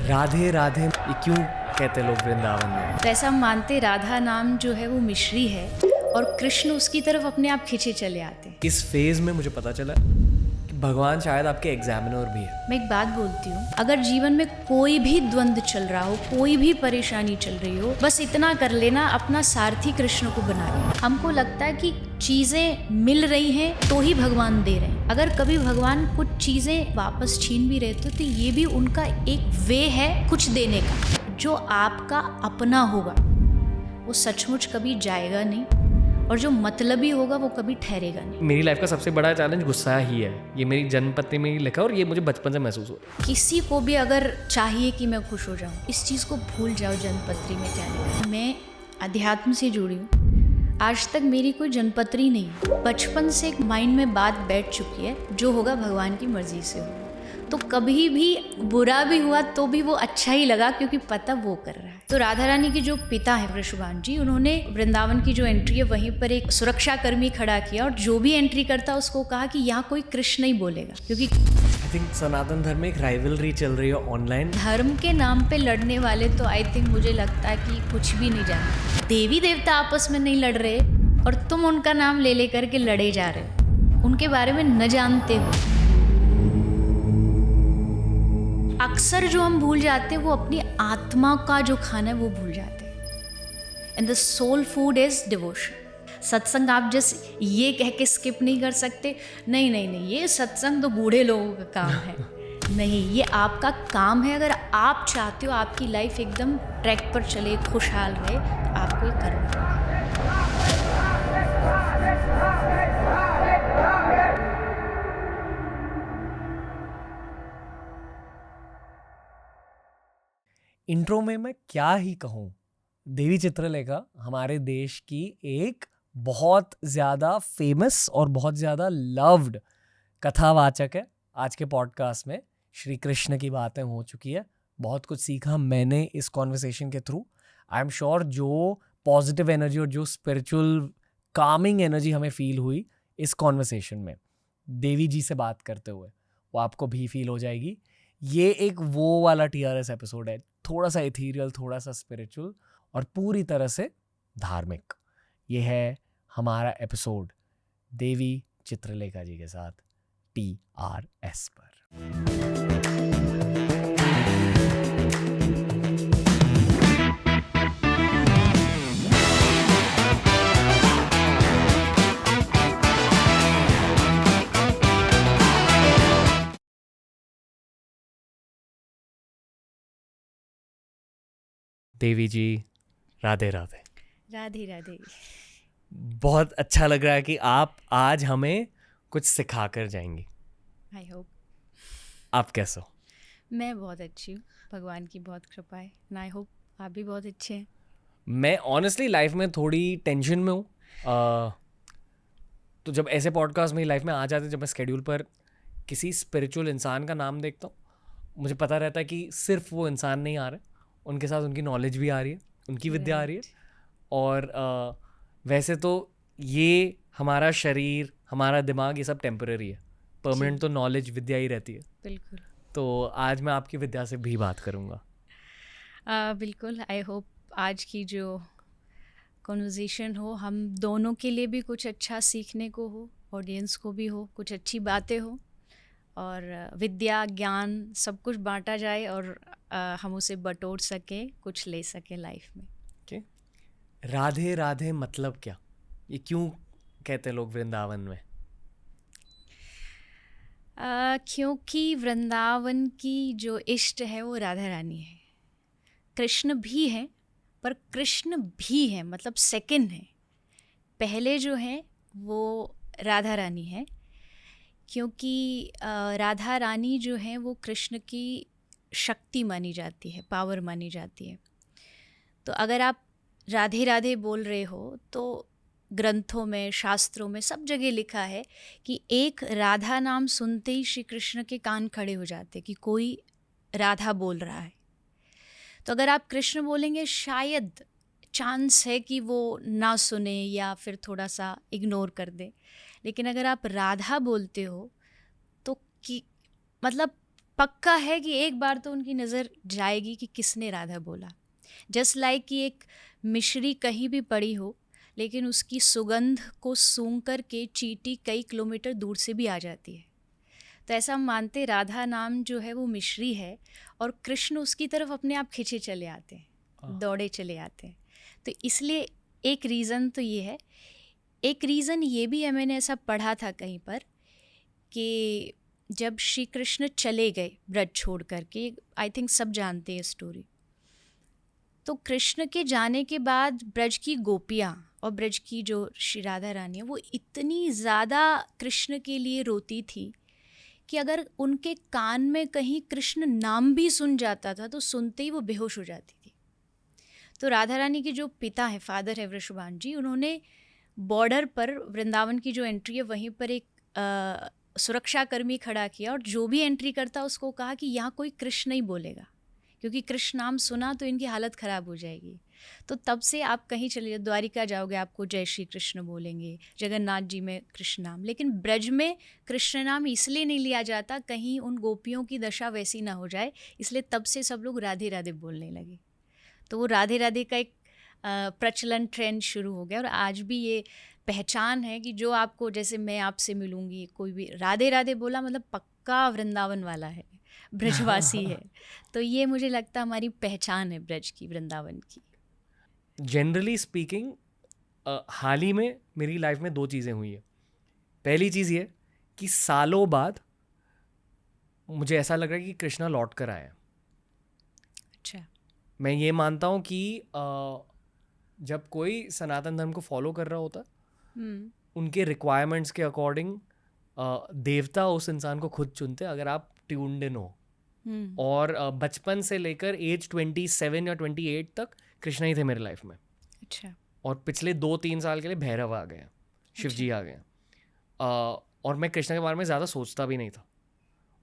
राधे राधे ये क्यों कहते लोग वृंदावन में? तो ऐसा हम मानते राधा नाम जो है वो मिश्री है और कृष्ण उसकी तरफ अपने आप खींचे चले आते हैं। इस फेज में मुझे पता चला कि भगवान शायद आपके एग्जामिनर भी है। मैं एक बात बोलती हूँ, अगर जीवन में कोई भी द्वंद्व चल रहा हो, कोई भी परेशानी चल रही हो, बस इतना कर लेना, अपना सारथी कृष्ण को बना लेना। हमको लगता है कि चीजें मिल रही हैं तो ही भगवान दे रहे हैं। अगर कभी भगवान कुछ चीजें वापस छीन भी रहे तो ये भी उनका एक वे है कुछ देने का। जो आपका अपना होगा वो सचमुच कभी जाएगा नहीं और जो मतलबी होगा वो कभी ठहरेगा नहीं। मेरी लाइफ का सबसे बड़ा चैलेंज गुस्सा ही है। ये मेरी जन्मपत्री में ही लिखा और ये मुझे बचपन से महसूस हो रहा है। किसी को भी अगर चाहिए कि मैं खुश हो जाऊं, इस चीज़ को भूल जाओ जन्मपत्री में क्या लिखा है। मैं अध्यात्म से जुड़ी हूँ, आज तक मेरी कोई जन्मपत्री नहीं। बचपन से एक माइंड में बात बैठ चुकी है, जो होगा भगवान की मर्जी से होगा। तो कभी भी बुरा भी हुआ तो भी वो अच्छा ही लगा, क्योंकि पता वो कर रहा है। तो राधा रानी के जो पिता है वृषभान जी, उन्होंने वृंदावन की जो एंट्री है वहीं पर एक सुरक्षा कर्मी खड़ा किया और जो भी एंट्री करता उसको कहा कि यहाँ कोई कृष्ण नहीं बोलेगा, क्योंकि आई थिंक सनातन धर्म में एक राइवलरी चल रही है ऑनलाइन। धर्म के नाम पे लड़ने वाले तो आई थिंक मुझे लगता है कि कुछ भी नहीं जानते। देवी देवता आपस में नहीं लड़ रहे और तुम उनका नाम ले लेकर के लड़े जा रहे हो, उनके बारे में न जानते हो। अक्सर जो हम भूल जाते हैं वो अपनी आत्मा का जो खाना है वो भूल जाते हैं। And the soul food is devotion. सत्संग आप जस्ट ये कह के स्किप नहीं कर सकते, नहीं नहीं नहीं ये सत्संग तो बूढ़े लोगों का काम है। नहीं, ये आपका काम है। अगर आप चाहते हो आपकी लाइफ एकदम ट्रैक पर चले, खुशहाल रहे, तो आपको ये करना होगा। इंट्रो में मैं क्या ही कहूँ, देवी चित्रलेखा हमारे देश की एक बहुत ज़्यादा फेमस और बहुत ज़्यादा लव्ड कथावाचक है। आज के पॉडकास्ट में श्री कृष्ण की बातें हो चुकी है, बहुत कुछ सीखा मैंने इस कॉन्वर्सेशन के थ्रू। आई एम श्योर जो पॉजिटिव एनर्जी और जो स्पिरिचुअल कामिंग एनर्जी हमें फील हुई इस कॉन्वर्सेशन में देवी जी से बात करते हुए, वो आपको भी फील हो जाएगी। ये एक वो वाला TRS एपिसोड है, थोड़ा सा इथीरियल, थोड़ा सा स्पिरिचुअल और पूरी तरह से धार्मिक। ये है हमारा एपिसोड देवी चित्रलेखा जी के साथ TRS पर। देवी जी राधे राधे। राधे राधे। बहुत अच्छा लग रहा है कि आप आज हमें कुछ सिखा कर जाएंगी। I hope. आप कैसे हो? मैं बहुत अच्छी हूँ, भगवान की बहुत कृपा है। एंड आई होप आप भी बहुत अच्छे हैं। मैं ऑनेस्टली लाइफ में थोड़ी टेंशन में हूँ। तो जब ऐसे पॉडकास्ट मेरी लाइफ में आ जाते, जब मैं स्केड्यूल पर किसी स्पिरिचुअल इंसान का नाम देखता हूँ, मुझे पता रहता है कि सिर्फ वो इंसान नहीं आ रहे, उनके साथ उनकी नॉलेज भी आ रही है, उनकी विद्या आ रही है। और वैसे तो ये हमारा शरीर, हमारा दिमाग, ये सब टेम्पररी है। परमानेंट तो नॉलेज, विद्या ही रहती है। बिल्कुल। तो आज मैं आपकी विद्या से भी बात करूँगा। बिल्कुल। आई होप आज की जो कॉन्वर्जेशन हो, हम दोनों के लिए भी कुछ अच्छा सीखने को हो, ऑडियंस को भी हो, कुछ अच्छी बातें हो और विद्या ज्ञान सब कुछ बांटा जाए और हम उसे बटोर सकें, कुछ ले सकें लाइफ में। okay. राधे राधे मतलब क्या? ये क्यों कहते लोग वृंदावन में? क्योंकि वृंदावन की जो इष्ट है वो राधा रानी है। कृष्ण भी है, पर कृष्ण भी है मतलब सेकंड है। पहले जो है वो राधा रानी है, क्योंकि राधा रानी जो है वो कृष्ण की शक्ति मानी जाती है, पावर मानी जाती है। तो अगर आप राधे राधे बोल रहे हो तो ग्रंथों में, शास्त्रों में, सब जगह लिखा है कि एक राधा नाम सुनते ही श्री कृष्ण के कान खड़े हो जाते कि कोई राधा बोल रहा है। तो अगर आप कृष्ण बोलेंगे शायद चांस है कि वो ना सुने या फिर थोड़ा सा इग्नोर कर दे, लेकिन अगर आप राधा बोलते हो तो कि मतलब पक्का है कि एक बार तो उनकी नज़र जाएगी कि किसने राधा बोला। जस्ट लाइक कि एक मिश्री कहीं भी पड़ी हो, लेकिन उसकी सुगंध को सूंघ कर के चींटी कई किलोमीटर दूर से भी आ जाती है। तो ऐसा हम मानते राधा नाम जो है वो मिश्री है, और कृष्ण उसकी तरफ अपने आप खिंचे चले आते हैं, दौड़े चले आते हैं। तो इसलिए एक रीज़न तो ये है। एक रीज़न ये भी है, मैंने ऐसा पढ़ा था कहीं पर, कि जब श्री कृष्ण चले गए ब्रज छोड़ करके, आई थिंक सब जानते हैं स्टोरी, तो कृष्ण के जाने के बाद ब्रज की गोपियाँ और ब्रज की जो श्री राधा रानी है वो इतनी ज़्यादा कृष्ण के लिए रोती थी कि अगर उनके कान में कहीं कृष्ण नाम भी सुन जाता था तो सुनते ही वो बेहोश हो जाती थी। तो राधा रानी के जो पिता हैं, फादर है वृषभान जी, उन्होंने बॉर्डर पर वृंदावन की जो एंट्री है वहीं पर एक सुरक्षा कर्मी खड़ा किया, और जो भी एंट्री करता उसको कहा कि यहाँ कोई कृष्ण नहीं बोलेगा, क्योंकि कृष्ण नाम सुना तो इनकी हालत ख़राब हो जाएगी। तो तब से आप कहीं चलिए, द्वारिका जाओगे आपको जय श्री कृष्ण बोलेंगे, जगन्नाथ जी में कृष्ण नाम, लेकिन ब्रज में कृष्ण नाम इसलिए नहीं लिया जाता कहीं उन गोपियों की दशा वैसी ना हो जाए, इसलिए तब से सब लोग राधे राधे बोलने लगे। तो वो राधे राधे का एक प्रचलन ट्रेंड शुरू हो गया, और आज भी ये पहचान है कि जो आपको, जैसे मैं आपसे मिलूँगी, कोई भी राधे राधे बोला मतलब पक्का वृंदावन वाला है, ब्रजवासी है। तो ये मुझे लगता हमारी पहचान है ब्रज की, वृंदावन की। जनरली स्पीकिंग हाल ही में मेरी लाइफ में 2 चीज़ें हुई हैं। पहली चीज़ ये कि सालों बाद मुझे ऐसा लग रहा है कि कृष्णा लौट कर आए हैं। अच्छा। मैं ये मानता हूँ कि जब कोई सनातन धर्म को फॉलो कर रहा होता, उनके रिक्वायरमेंट्स के अकॉर्डिंग देवता उस इंसान को खुद चुनते अगर आप ट्यून्ड इन हो। और बचपन से लेकर एज 27 या 28 तक कृष्णा ही थे मेरे लाइफ में। अच्छा। और पिछले 2-3 साल के लिए भैरव आ गए, शिव जी आ गए, और मैं कृष्णा के बारे में ज़्यादा सोचता भी नहीं था,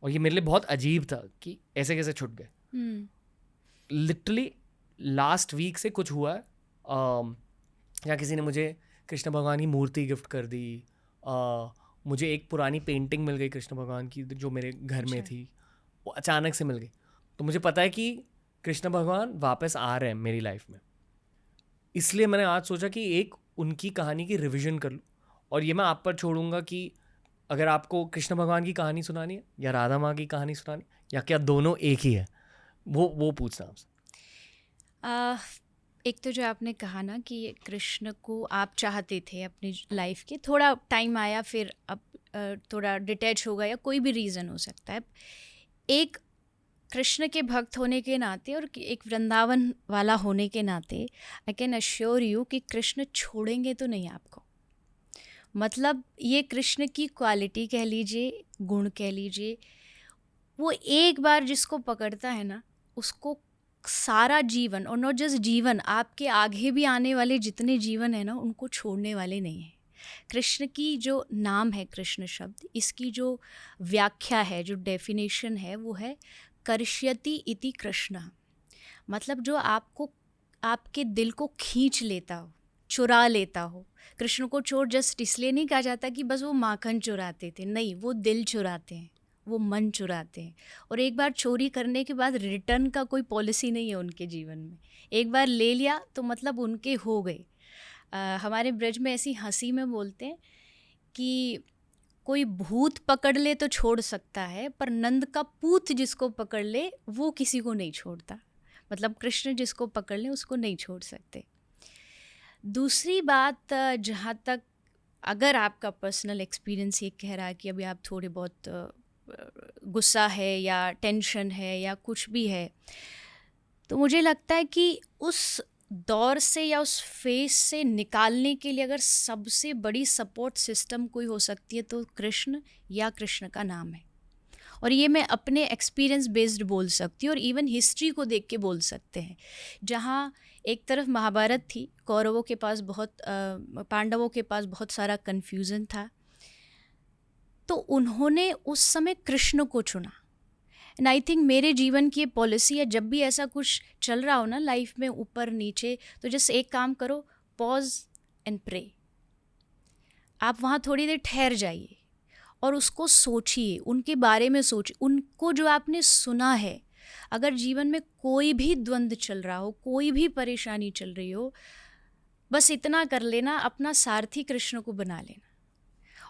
और ये मेरे लिए बहुत अजीब था कि ऐसे कैसे छुट गए। लिटरली लास्ट वीक से कुछ हुआ है, या किसी ने मुझे कृष्ण भगवान की मूर्ति गिफ्ट कर दी, मुझे एक पुरानी पेंटिंग मिल गई कृष्ण भगवान की जो मेरे घर में थी, वो अचानक से मिल गई। तो मुझे पता है कि कृष्ण भगवान वापस आ रहे हैं मेरी लाइफ में, इसलिए मैंने आज सोचा कि एक उनकी कहानी की रिवीजन कर लूँ। और ये मैं आप पर छोड़ूंगा कि अगर आपको कृष्ण भगवान की कहानी सुनानी है या राधा माँ की कहानी सुनानी, या क्या दोनों एक ही है, वो पूछना आपसे। एक तो जो आपने कहा ना कि कृष्ण को आप चाहते थे अपनी लाइफ के, थोड़ा टाइम आया फिर अब थोड़ा डिटैच हो गया, या कोई भी रीज़न हो सकता है। एक कृष्ण के भक्त होने के नाते और एक वृंदावन वाला होने के नाते आई कैन अश्योर यू कि कृष्ण छोड़ेंगे तो नहीं आपको। मतलब ये कृष्ण की क्वालिटी कह लीजिए, गुण कह लीजिए, वो एक बार जिसको पकड़ता है ना उसको सारा जीवन, और नॉट जस्ट जीवन, आपके आगे भी आने वाले जितने जीवन है ना उनको छोड़ने वाले नहीं हैं। कृष्ण की जो नाम है कृष्ण शब्द, इसकी जो व्याख्या है, जो डेफिनेशन है, वो है कर्ष्यति इति कृष्ण। मतलब जो आपको, आपके दिल को खींच लेता हो, चुरा लेता हो। कृष्ण को चोर जस्ट इसलिए नहीं कहा जाता कि बस वो माखन चुराते थे, नहीं, वो दिल चुराते हैं, वो मन चुराते हैं। और एक बार चोरी करने के बाद रिटर्न का कोई पॉलिसी नहीं है उनके जीवन में। एक बार ले लिया तो मतलब उनके हो गए। हमारे ब्रज में ऐसी हंसी में बोलते हैं कि कोई भूत पकड़ ले तो छोड़ सकता है, पर नंद का पूत जिसको पकड़ ले वो किसी को नहीं छोड़ता। मतलब कृष्ण जिसको पकड़ ले उसको नहीं छोड़ सकते। दूसरी बात, जहाँ तक अगर आपका पर्सनल एक्सपीरियंस ये कह रहा है कि अभी आप थोड़े बहुत गुस्सा है या टेंशन है या कुछ भी है, तो मुझे लगता है कि उस दौर से या उस फेज से निकालने के लिए अगर सबसे बड़ी सपोर्ट सिस्टम कोई हो सकती है तो कृष्ण या कृष्ण का नाम है। और ये मैं अपने एक्सपीरियंस बेस्ड बोल सकती हूँ, और इवन हिस्ट्री को देख के बोल सकते हैं। जहाँ एक तरफ महाभारत थी, कौरवों के पास बहुत, पांडवों के पास बहुत सारा कन्फ्यूज़न था, तो उन्होंने उस समय कृष्ण को चुना। एंड आई थिंक मेरे जीवन की ये पॉलिसी है, जब भी ऐसा कुछ चल रहा हो ना लाइफ में ऊपर नीचे, तो जस्ट एक काम करो, पॉज एंड प्रे। आप वहाँ थोड़ी देर ठहर जाइए और उसको सोचिए, उनके बारे में सोचिए, उनको जो आपने सुना है। अगर जीवन में कोई भी द्वंद्व चल रहा हो, कोई भी परेशानी चल रही हो, बस इतना कर लेना, अपना सारथी कृष्ण को बना लेना,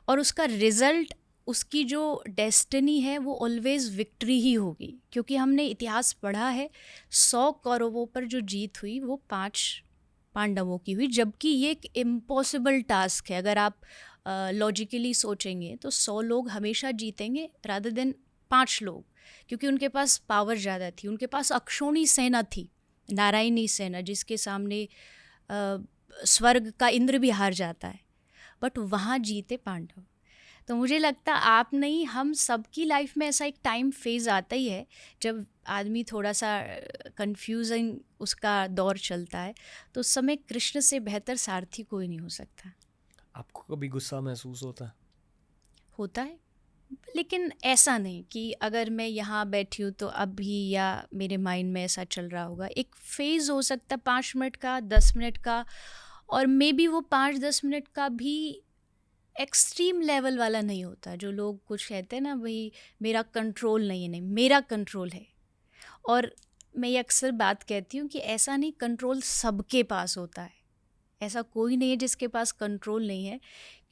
और उसका रिजल्ट, उसकी जो डेस्टिनी है वो ऑलवेज विक्ट्री ही होगी। क्योंकि हमने इतिहास पढ़ा है, 100 कौरवों पर जो जीत हुई वो 5 पांडवों की हुई, जबकि ये एक इम्पॉसिबल टास्क है। अगर आप लॉजिकली सोचेंगे तो 100 लोग हमेशा जीतेंगे रादर देन 5 लोग, क्योंकि उनके पास पावर ज़्यादा थी, उनके पास अक्षौणी सेना थी, नारायणी सेना, जिसके सामने स्वर्ग का इंद्र भी हार जाता है, बट वहाँ जीते पांडव। तो मुझे लगता आप नहीं, हम सबकी लाइफ में ऐसा एक टाइम फेज़ आता ही है जब आदमी थोड़ा सा कंफ्यूजिंग उसका दौर चलता है, तो उस समय कृष्ण से बेहतर सारथी कोई नहीं हो सकता। आपको कभी गुस्सा महसूस होता है? होता है, लेकिन ऐसा नहीं कि अगर मैं यहाँ बैठी हूँ तो अभी या मेरे माइंड में ऐसा चल रहा होगा। एक फेज़ हो सकता है 5 मिनट का, 10 मिनट का, और मे बी वो 5-10 मिनट का भी एक्सट्रीम लेवल वाला नहीं होता। जो लोग कुछ कहते हैं ना, भाई मेरा कंट्रोल नहीं है, नहीं, मेरा कंट्रोल है। और मैं ये अक्सर बात कहती हूँ कि ऐसा नहीं, कंट्रोल सबके पास होता है, ऐसा कोई नहीं है जिसके पास कंट्रोल नहीं है।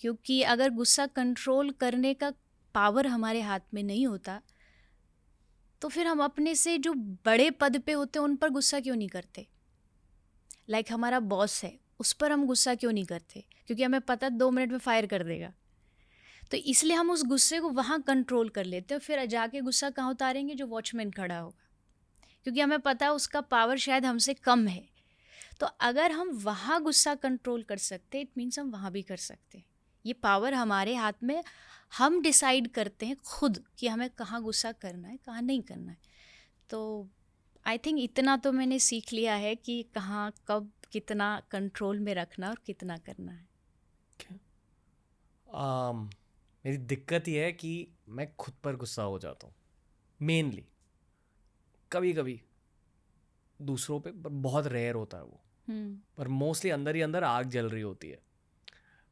क्योंकि अगर गुस्सा कंट्रोल करने का पावर हमारे हाथ में नहीं होता, तो फिर हम अपने से जो बड़े पद पे होते हैं उन पर गुस्सा क्यों नहीं करते। लाइक हमारा बॉस है, उस पर हम गुस्सा क्यों नहीं करते, क्योंकि हमें पता 2 मिनट में फायर कर देगा। तो इसलिए हम उस गुस्से को वहाँ कंट्रोल कर लेते हैं, फिर जाके गुस्सा कहाँ उतारेंगे, जो वॉचमैन खड़ा होगा, क्योंकि हमें पता है उसका पावर शायद हमसे कम है। तो अगर हम वहाँ गुस्सा कंट्रोल कर सकते, इट मीन्स हम वहाँ भी कर सकते हैं। ये पावर हमारे हाथ में, हम डिसाइड करते हैं खुद कि हमें कहाँ गुस्सा करना है, कहाँ नहीं करना है। तो आई थिंक इतना तो मैंने सीख लिया है कि कहाँ कब कितना कंट्रोल में रखना और कितना करना है। मेरी दिक्कत यह है कि मैं खुद पर गुस्सा हो जाता हूँ मेनली, कभी कभी दूसरों पे, पर बहुत रेयर होता है वो। पर मोस्टली अंदर ही अंदर आग जल रही होती है।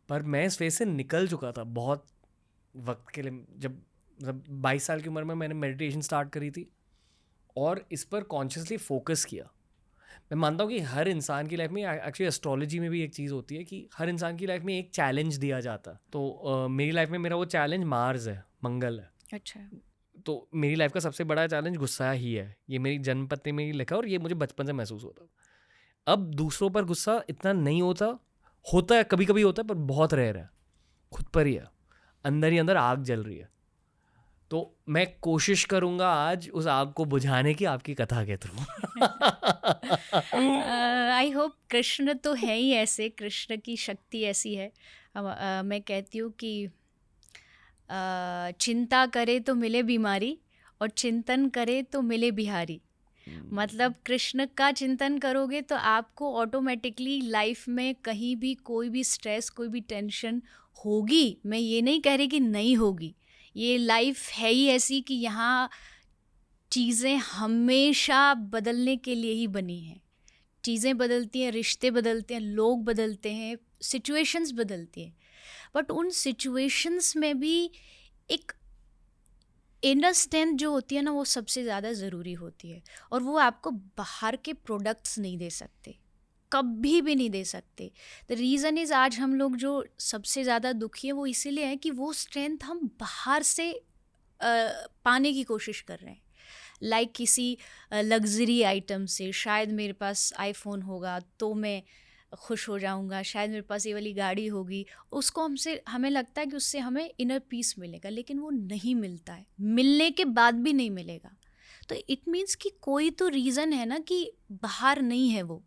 पर मैं इस फेज से निकल चुका था बहुत वक्त के लिए। जब 22 साल की उम्र में मैंने मेडिटेशन स्टार्ट करी थी और इस पर कॉन्शियसली फोकस किया। मैं मानता हूँ कि हर इंसान की लाइफ में, एक्चुअली एस्ट्रोलॉजी में भी एक चीज़ होती है कि हर इंसान की लाइफ में एक चैलेंज दिया जाता है। तो मेरी लाइफ में मेरा वो चैलेंज मार्स है, मंगल है। अच्छा। तो मेरी लाइफ का सबसे बड़ा चैलेंज गुस्सा ही है। ये मेरी जन्मपत्री में ही लिखा और ये मुझे बचपन से महसूस होता। अब दूसरों पर गुस्सा इतना नहीं होता है, कभी कभी होता है, पर बहुत रेयर है। खुद पर ही है, अंदर ही अंदर आग जल रही है। तो मैं कोशिश करूंगा आज उस आग को बुझाने की, आपकी कथा के थ्रू। आई होप, कृष्ण तो है ही ऐसे, कृष्ण की शक्ति ऐसी है। मैं कहती हूँ कि चिंता करे तो मिले बीमारी, और चिंतन करे तो मिले बिहारी। मतलब कृष्ण का चिंतन करोगे तो आपको ऑटोमेटिकली लाइफ में कहीं भी कोई भी स्ट्रेस, कोई भी टेंशन होगी। मैं ये नहीं कह रही कि नहीं होगी, ये लाइफ है ही ऐसी कि यहाँ चीज़ें हमेशा बदलने के लिए ही बनी हैं। चीज़ें बदलती हैं, रिश्ते बदलते हैं, लोग बदलते हैं, सिचुएशंस बदलती हैं, बट उन सिचुएशंस में भी एक इनर स्ट्रेंथ जो होती है ना, वो सबसे ज़्यादा ज़रूरी होती है। और वो आपको बाहर के प्रोडक्ट्स नहीं दे सकते, कभी भी नहीं दे सकते। द रीज़न इज़, आज हम लोग जो सबसे ज़्यादा दुखी है वो इसीलिए है कि वो स्ट्रेंथ हम बाहर से पाने की कोशिश कर रहे हैं। लाइक किसी लग्जरी आइटम से, शायद मेरे पास आईफोन होगा तो मैं खुश हो जाऊंगा, शायद मेरे पास ये वाली गाड़ी होगी, उसको हमें लगता है कि उससे हमें इनर पीस मिलेगा, लेकिन वो नहीं मिलता है, मिलने के बाद भी नहीं मिलेगा। तो इट मीन्स कि कोई तो रीज़न है ना कि बाहर नहीं है वो,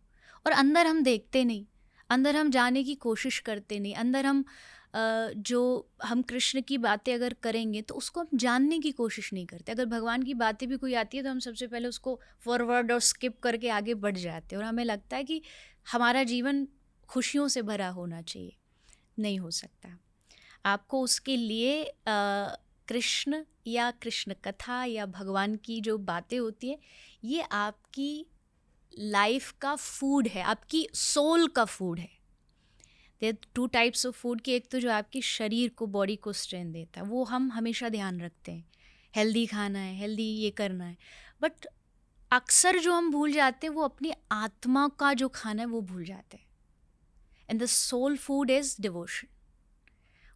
और अंदर हम देखते नहीं, अंदर हम जाने की कोशिश करते नहीं, अंदर हम जो हम कृष्ण की बातें अगर करेंगे तो उसको हम जानने की कोशिश नहीं करते। अगर भगवान की बातें भी कोई आती है तो हम सबसे पहले उसको फॉरवर्ड और स्किप करके आगे बढ़ जाते हैं, और हमें लगता है कि हमारा जीवन खुशियों से भरा होना चाहिए। नहीं हो सकता। आपको उसके लिए कृष्ण या कृष्ण कथा या भगवान की जो बातें होती है, ये आपकी लाइफ का फूड है, आपकी सोल का फूड है। देयर 2 टाइप्स ऑफ फूड कि एक तो जो आपके शरीर को, बॉडी को स्ट्रेंथ देता है, वो हम हमेशा ध्यान रखते हैं, हेल्दी खाना है, हेल्दी ये करना है, बट अक्सर जो हम भूल जाते हैं वो अपनी आत्मा का जो खाना है वो भूल जाते हैं. And the soul food is devotion.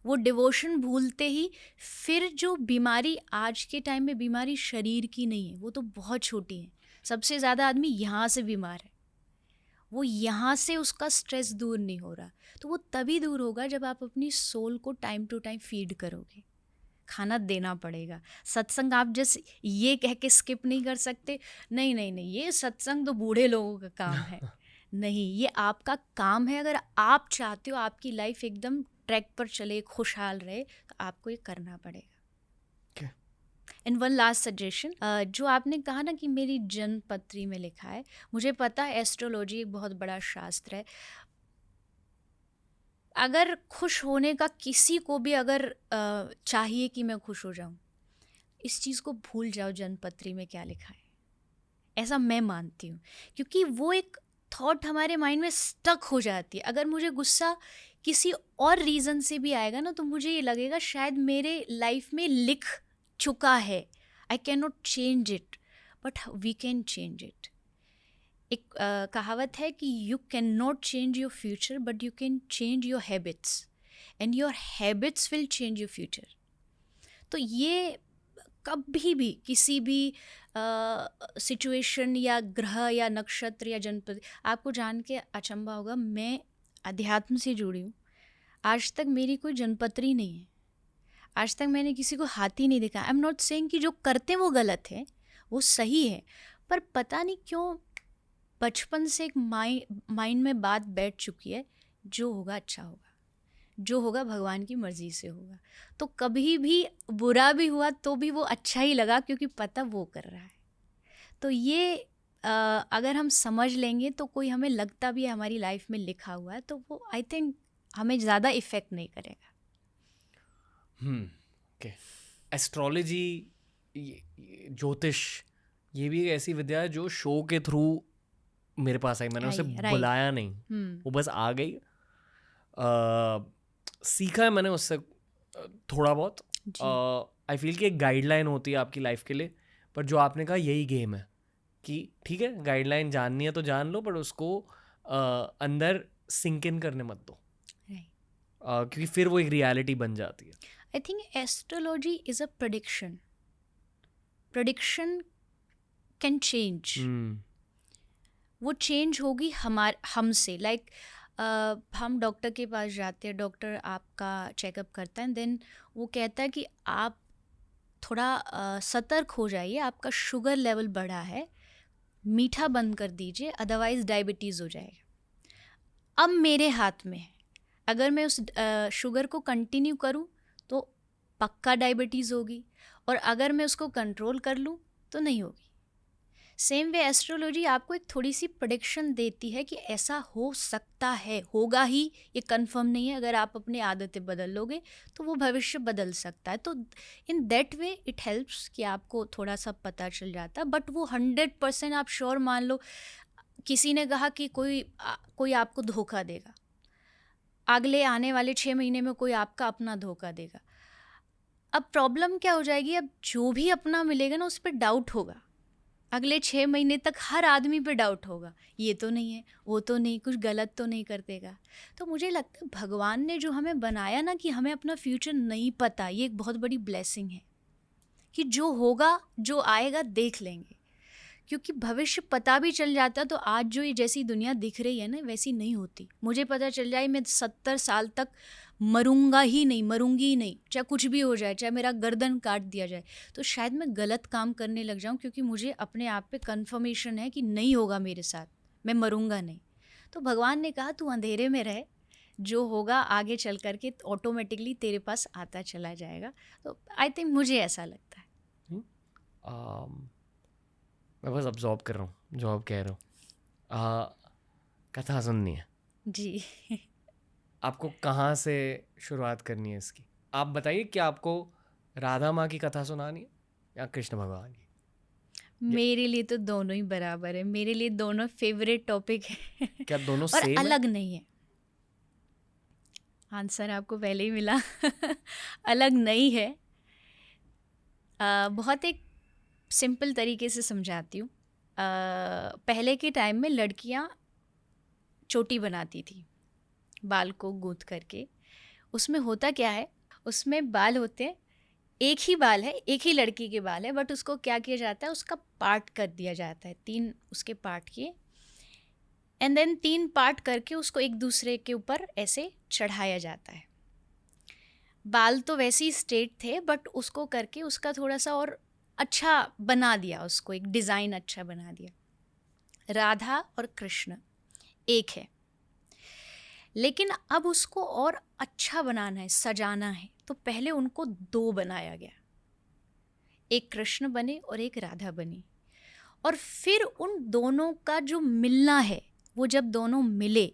वो डिवोशन भूलते ही फिर जो बीमारी, आज के टाइम में बीमारी शरीर की नहीं है, वो तो बहुत छोटी है. सबसे ज़्यादा आदमी यहाँ से बीमार है, वो यहाँ से उसका स्ट्रेस दूर नहीं हो रहा. तो वो तभी दूर होगा जब आप अपनी सोल को टाइम टू टाइम फीड करोगे. खाना देना पड़ेगा. सत्संग आप जस्ट ये कह के स्किप नहीं कर सकते, नहीं नहीं नहीं ये सत्संग तो बूढ़े लोगों का काम है. नहीं, ये आपका काम है. अगर आप चाहते हो आपकी लाइफ एकदम ट्रैक पर चले, खुशहाल रहे, तो आपको ये करना पड़ेगा. एंड वन लास्ट सजेशन, जो आपने कहा ना कि मेरी जन्म पत्री में लिखा है, मुझे पता है एस्ट्रोलॉजी एक बहुत बड़ा शास्त्र है. अगर खुश होने का किसी को भी अगर चाहिए कि मैं खुश हो जाऊं, इस चीज़ को भूल जाओ जन्मपत्री में क्या लिखा है. ऐसा मैं मानती हूँ, क्योंकि वो एक थॉट हमारे माइंड में स्टक हो जाती है. अगर मुझे गुस्सा किसी और रीज़न से भी आएगा ना, तो मुझे ये लगेगा शायद मेरे लाइफ में लिख चुका है, I can not change it, but we can change it. एक कहावत है कि you can not change your future but you can change your habits, and your habits will change your future. तो ये कभी भी किसी भी सिचुएशन या ग्रह या नक्षत्र या जनपद, आपको जान के अचंभा होगा, मैं अध्यात्म से जुड़ी हूँ, आज तक मेरी कोई जनपत्री नहीं है. आज तक मैंने किसी को हाथी नहीं देखा. आई एम नॉट सेइंग कि जो करते हैं वो गलत है, वो सही है, पर पता नहीं क्यों बचपन से एक माइंड में बात बैठ चुकी है, जो होगा अच्छा होगा, जो होगा भगवान की मर्ज़ी से होगा. तो कभी भी बुरा भी हुआ तो भी वो अच्छा ही लगा, क्योंकि पता वो कर रहा है. तो ये अगर हम समझ लेंगे तो कोई हमें लगता भी है हमारी लाइफ में लिखा हुआ है, तो वो आई थिंक हमें ज़्यादा इफ़ेक्ट नहीं करेगा. ओके. एस्ट्रोलॉजी, ज्योतिष, ये भी एक ऐसी विद्या है जो शो के थ्रू मेरे पास आई. मैंने उसे बुलाया नहीं, वो बस आ गई. सीखा है मैंने उससे थोड़ा बहुत. आई फील कि एक गाइडलाइन होती है आपकी लाइफ के लिए, पर जो आपने कहा यही गेम है कि ठीक है गाइडलाइन जाननी है तो जान लो, पर उसको अंदर सिंक इन करने मत दो, क्योंकि फिर वो एक रियलिटी बन जाती है. I think astrology is a prediction. Prediction can change. वो चेंज होगी हमसे. लाइक हम डॉक्टर के पास जाते हैं, डॉक्टर आपका चेकअप करता है, देन वो कहता है कि आप थोड़ा सतर्क हो जाइए, आपका शुगर लेवल बढ़ा है, मीठा बंद कर दीजिए, अदरवाइज़ डायबिटीज़ हो जाएगा. अब मेरे हाथ में है, अगर मैं उस शुगर को कंटिन्यू करूं तो पक्का डायबिटीज़ होगी, और अगर मैं उसको कंट्रोल कर लूं तो नहीं होगी. सेम वे एस्ट्रोलॉजी आपको एक थोड़ी सी प्रेडिक्शन देती है कि ऐसा हो सकता है, होगा ही, ये कंफर्म नहीं है. अगर आप अपनी आदतें बदल लोगे तो वो भविष्य बदल सकता है. तो in that way it helps कि आपको थोड़ा सा पता चल जाता है. बट वो 100% आप श्योर मान लो, किसी ने कहा कि कोई आपको धोखा देगा, अगले आने वाले 6 महीने में कोई आपका अपना धोखा देगा. अब प्रॉब्लम क्या हो जाएगी, अब जो भी अपना मिलेगा ना उस पर डाउट होगा. अगले 6 महीने तक हर आदमी पे डाउट होगा, ये तो नहीं है, वो तो नहीं, कुछ गलत तो नहीं कर देगा. तो मुझे लगता है भगवान ने जो हमें बनाया ना कि हमें अपना फ्यूचर नहीं पता, ये एक बहुत बड़ी ब्लेसिंग है कि जो होगा, जो आएगा देख लेंगे. क्योंकि भविष्य पता भी चल जाता तो आज जो ये जैसी दुनिया दिख रही है ना वैसी नहीं होती. मुझे पता चल जाए मैं 70 साल तक मरूंगी ही नहीं, चाहे कुछ भी हो जाए, चाहे मेरा गर्दन काट दिया जाए, तो शायद मैं गलत काम करने लग जाऊं, क्योंकि मुझे अपने आप पे कंफर्मेशन है कि नहीं होगा मेरे साथ, मैं मरूंगा नहीं. तो भगवान ने कहा तू अंधेरे में रह, जो होगा आगे चल करके ऑटोमेटिकली तेरे पास आता चला जाएगा. तो आई थिंक मुझे ऐसा लगता है. मैं बस अब्जॉर्ब कर रहा हूँ जो आप कह रहे हो. कथा सुननी है जी. आपको कहाँ से शुरुआत करनी है इसकी? आप बताइए, क्या आपको राधा माँ की कथा सुनानी है या कृष्ण भगवान की? मेरे लिए तो दोनों ही बराबर है. मेरे लिए दोनों फेवरेट टॉपिक है. क्या दोनों और सेम अलग नहीं है. आंसर आपको पहले ही मिला। अलग नहीं है। बहुत एक सिंपल तरीके से समझाती हूँ। पहले के टाइम में लड़कियाँ चोटी बनाती थी बाल को गूंथ करके। उसमें होता क्या है, उसमें बाल होते हैं, एक ही बाल है, एक ही लड़की के बाल है, बट उसको क्या किया जाता है, उसका पार्ट कर दिया जाता है, 3 उसके पार्ट किए, एंड देन 3 पार्ट करके उसको एक दूसरे के ऊपर ऐसे चढ़ाया जाता है। बाल तो वैसे ही स्ट्रेट थे, बट उसको करके उसका थोड़ा सा और अच्छा बना दिया, उसको एक डिज़ाइन अच्छा बना दिया। राधा और कृष्ण एक है, लेकिन अब उसको और अच्छा बनाना है, सजाना है, तो पहले उनको 2 बनाया गया। एक कृष्ण बने और एक राधा बनी, और फिर उन दोनों का जो मिलना है, वो जब दोनों मिले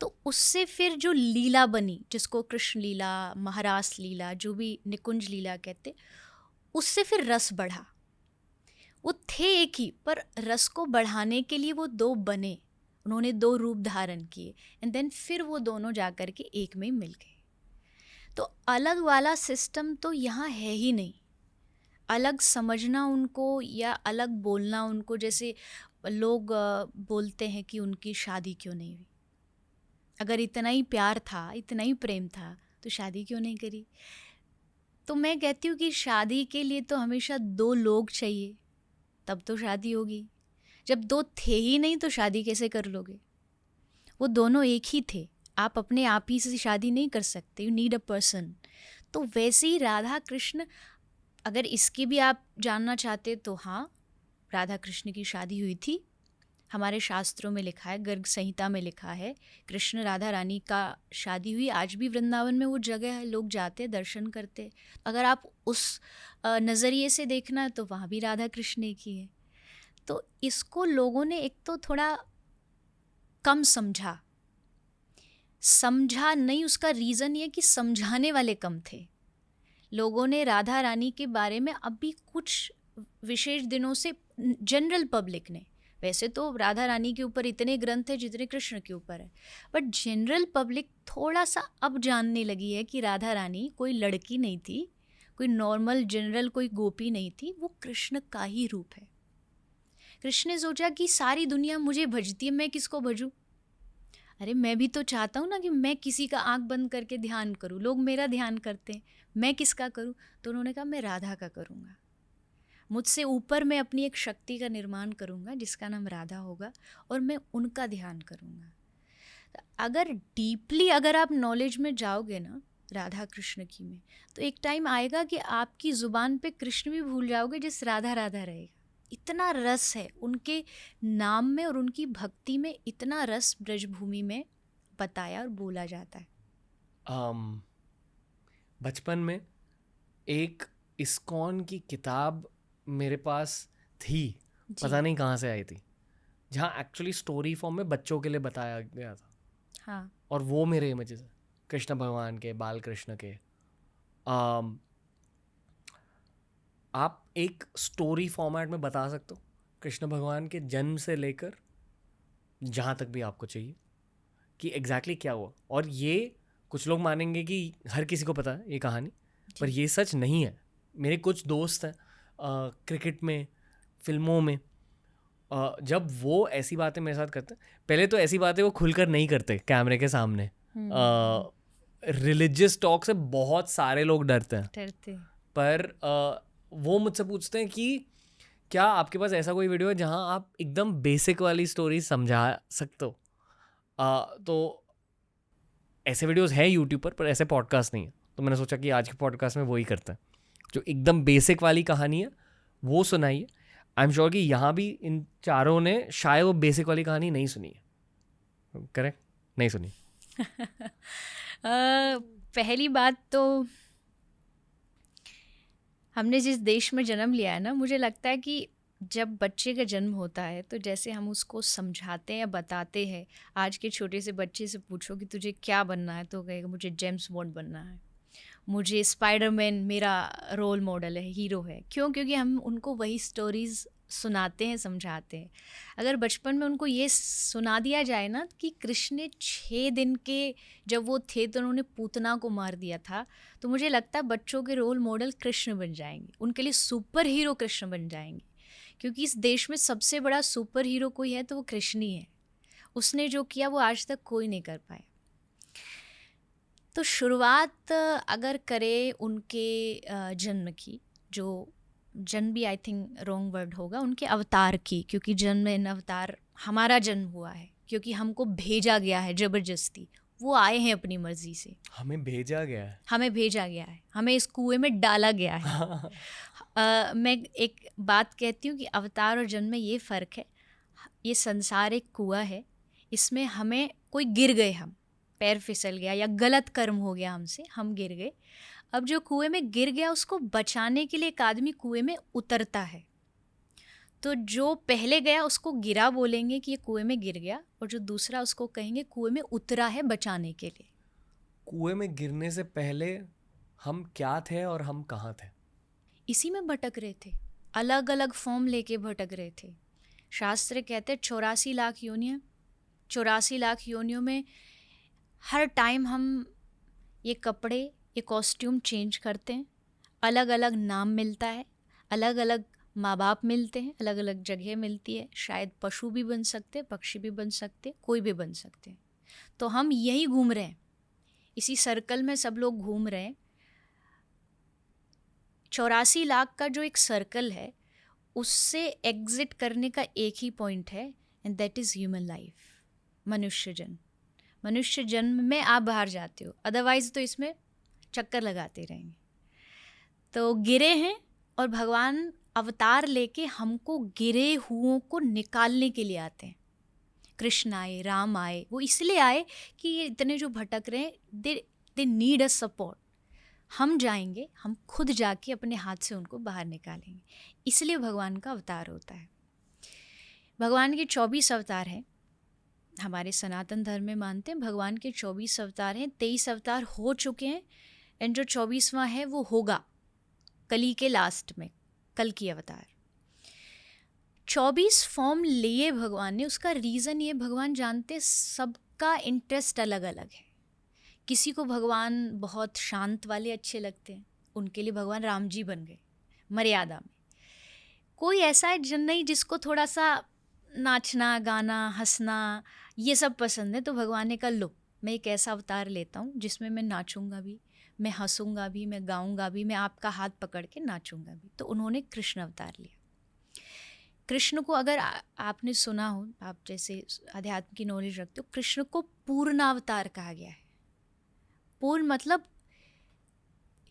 तो उससे फिर जो लीला बनी, जिसको कृष्ण लीला, महारास लीला, जो भी निकुंज लीला कहते, उससे फिर रस बढ़ा। वो थे एक ही, पर रस को बढ़ाने के लिए वो 2 बने, उन्होंने 2 रूप धारण किए, एंड देन फिर वो दोनों जाकर के एक में मिल गए। तो अलग वाला सिस्टम तो यहाँ है ही नहीं। अलग समझना उनको या अलग बोलना उनको, जैसे लोग बोलते हैं कि उनकी शादी क्यों नहीं हुई। अगर इतना ही प्यार था, इतना ही प्रेम था, तो शादी क्यों नहीं करी? तो मैं कहती हूँ कि शादी के लिए तो हमेशा 2 लोग चाहिए, तब तो शादी होगी। जब 2 थे ही नहीं तो शादी कैसे कर लोगे? वो दोनों एक ही थे, आप अपने आप ही से शादी नहीं कर सकते, यू नीड अ पर्सन। तो वैसे ही राधा कृष्ण, अगर इसकी भी आप जानना चाहते तो हाँ, राधा कृष्ण की शादी हुई थी, हमारे शास्त्रों में लिखा है, गर्ग संहिता में लिखा है, कृष्ण राधा रानी का शादी हुई। आज भी वृंदावन में वो जगह है, लोग जाते दर्शन करते। अगर आप उस नज़रिए से देखना है तो वहाँ भी राधा कृष्ण एक ही है। तो इसको लोगों ने एक तो थोड़ा कम समझा नहीं, उसका रीज़न ये कि समझाने वाले कम थे। लोगों ने राधा रानी के बारे में अभी कुछ विशेष दिनों से, जनरल पब्लिक ने, वैसे तो राधा रानी के ऊपर इतने ग्रंथ हैं जितने कृष्ण के ऊपर है, बट जनरल पब्लिक थोड़ा सा अब जानने लगी है कि राधा रानी कोई लड़की नहीं थी, कोई नॉर्मल जनरल कोई गोपी नहीं थी, वो कृष्ण का ही रूप है। कृष्ण ने सोचा कि सारी दुनिया मुझे भजती है, मैं किसको भजूं? अरे मैं भी तो चाहता हूँ ना कि मैं किसी का आंख बंद करके ध्यान करूँ, लोग मेरा ध्यान करते हैं, मैं किसका करूँ? तो उन्होंने कहा मैं राधा का करूँगा, मुझसे ऊपर मैं अपनी एक शक्ति का निर्माण करूँगा जिसका नाम राधा होगा, और मैं उनका ध्यान करूँगा। अगर डीपली अगर आप नॉलेज में जाओगे ना राधा कृष्ण की में, तो एक टाइम आएगा कि आपकी ज़ुबान पे कृष्ण भी भूल जाओगे, जिस राधा राधा रहेगा। इतना रस है उनके नाम में, और उनकी भक्ति में इतना रस ब्रजभूमि में बताया और बोला जाता है। बचपन में एक इस्कॉन की किताब मेरे पास थी, पता नहीं कहाँ से आई थी, जहाँ एक्चुअली स्टोरी फॉर्म में बच्चों के लिए बताया गया था। हाँ। और वो मेरे इमेजेस हैं कृष्ण भगवान के, बाल कृष्ण के। आप एक स्टोरी फॉर्मेट में बता सकते हो कृष्ण भगवान के जन्म से लेकर जहाँ तक भी आपको चाहिए कि एग्जैक्टली क्या हुआ? और ये कुछ लोग मानेंगे कि हर किसी को पता है ये कहानी, पर ये सच नहीं है। मेरे कुछ दोस्त हैं क्रिकेट में, फिल्मों में, जब वो ऐसी बातें मेरे साथ करते हैं, पहले तो ऐसी बातें वो खुलकर नहीं करते कैमरे के सामने। रिलीजियस टॉक से बहुत सारे लोग डरते हैं, पर वो मुझसे पूछते हैं कि क्या आपके पास ऐसा कोई वीडियो है जहां आप एकदम बेसिक वाली स्टोरी समझा सकते हो? तो ऐसे वीडियोस हैं यूट्यूब पर ऐसे पॉडकास्ट नहीं है। तो मैंने सोचा कि आज के पॉडकास्ट में वही करते हैं, जो एकदम बेसिक वाली कहानी है वो सुनाइए। आई एम श्योर कि यहाँ भी इन चारों ने शायद वो बेसिक वाली कहानी नहीं सुनी है। करेक्ट? नहीं सुनी। पहली बात तो हमने जिस देश में जन्म लिया है ना, मुझे लगता है कि जब बच्चे का जन्म होता है तो जैसे हम उसको समझाते हैं, बताते हैं। आज के छोटे से बच्चे से पूछो कि तुझे क्या बनना है, तो कहेगा मुझे जेम्स बॉन्ड बनना है, मुझे स्पाइडरमैन मेरा रोल मॉडल है, हीरो है। क्यों? क्योंकि हम उनको वही स्टोरीज़ सुनाते हैं, समझाते हैं। अगर बचपन में उनको ये सुना दिया जाए ना कि कृष्ण ने 6 दिन के जब वो थे तो उन्होंने पूतना को मार दिया था, तो मुझे लगता है बच्चों के रोल मॉडल कृष्ण बन जाएंगे, उनके लिए सुपर हीरो कृष्ण बन जाएंगे। क्योंकि इस देश में सबसे बड़ा सुपर हीरो कोई है तो वो कृष्ण ही है। उसने जो किया वो आज तक कोई नहीं कर पाया। तो शुरुआत अगर करें उनके जन्म की, जो जन्म भी आई थिंक रॉन्ग वर्ड होगा, उनके अवतार की, क्योंकि जन्म इन अवतार हमारा जन्म हुआ है क्योंकि हमको भेजा गया है ज़बरदस्ती। वो आए हैं अपनी मर्जी से, हमें भेजा गया है, हमें भेजा गया है, हमें इस कुएं में डाला गया है। मैं एक बात कहती हूँ कि अवतार और जन्म में ये फ़र्क है। ये संसार एक कुआं है, इसमें हमें कोई गिर गए, हम पैर फिसल गया या गलत कर्म हो गया हमसे, हम गिर गए। अब जो कुएं में गिर गया उसको बचाने के लिए एक आदमी कुएं में उतरता है। तो जो पहले गया उसको गिरा बोलेंगे कि ये कुएं में गिर गया, और जो दूसरा उसको कहेंगे कुएं में उतरा है बचाने के लिए। कुएं में गिरने से पहले हम क्या थे और हम कहाँ थे? इसी में भटक रहे थे, अलग अलग फॉर्म लेके भटक रहे थे। शास्त्र कहते 84 लाख योनियाँ, 84 लाख योनियों में हर टाइम हम ये कपड़े, ये कॉस्ट्यूम चेंज करते हैं, अलग अलग नाम मिलता है, अलग अलग माँ बाप मिलते हैं, अलग अलग जगह मिलती है। शायद पशु भी बन सकते, पक्षी भी बन सकते, कोई भी बन सकते हैं। तो हम यही घूम रहे हैं, इसी सर्कल में सब लोग घूम रहे हैं। 84 लाख का जो एक सर्कल है उससे एग्जिट करने का एक ही पॉइंट है, and that is human life, मनुष्य जन्म। मनुष्य जन्म में आप बाहर जाते हो, अदरवाइज तो इसमें चक्कर लगाते रहेंगे। तो गिरे हैं और भगवान अवतार लेके हमको गिरे हुओं को निकालने के लिए आते हैं। कृष्ण आए, राम आए, वो इसलिए आए कि ये इतने जो भटक रहे हैं, दे नीड अ सपोर्ट। हम जाएंगे, हम खुद जाके अपने हाथ से उनको बाहर निकालेंगे, इसलिए भगवान का अवतार होता है। भगवान के 24 अवतार हैं, हमारे सनातन धर्म में मानते हैं भगवान के 24 अवतार हैं। 23 अवतार हो चुके हैं, एंड जो 24वां है वो होगा कली के लास्ट में, कल की अवतार। 24 फॉर्म लिए भगवान ने, उसका रीज़न ये, भगवान जानते सबका इंटरेस्ट अलग अलग है। किसी को भगवान बहुत शांत वाले अच्छे लगते हैं, उनके लिए भगवान राम जी बन गए मर्यादा में। कोई ऐसा है जन नहीं जिसको थोड़ा सा नाचना, गाना, हंसना ये सब पसंद है, तो भगवान ने कहा लो मैं एक ऐसा अवतार लेता हूँ जिसमें मैं नाचूंगा भी, मैं हंसूंगा भी, मैं गाऊंगा भी, मैं आपका हाथ पकड़ के नाचूंगा भी। तो उन्होंने कृष्ण अवतार लिया। कृष्ण को अगर आपने सुना हो, आप जैसे अध्यात्म की नॉलेज रखते हो, कृष्ण को पूर्णावतार कहा गया है। पूर्ण मतलब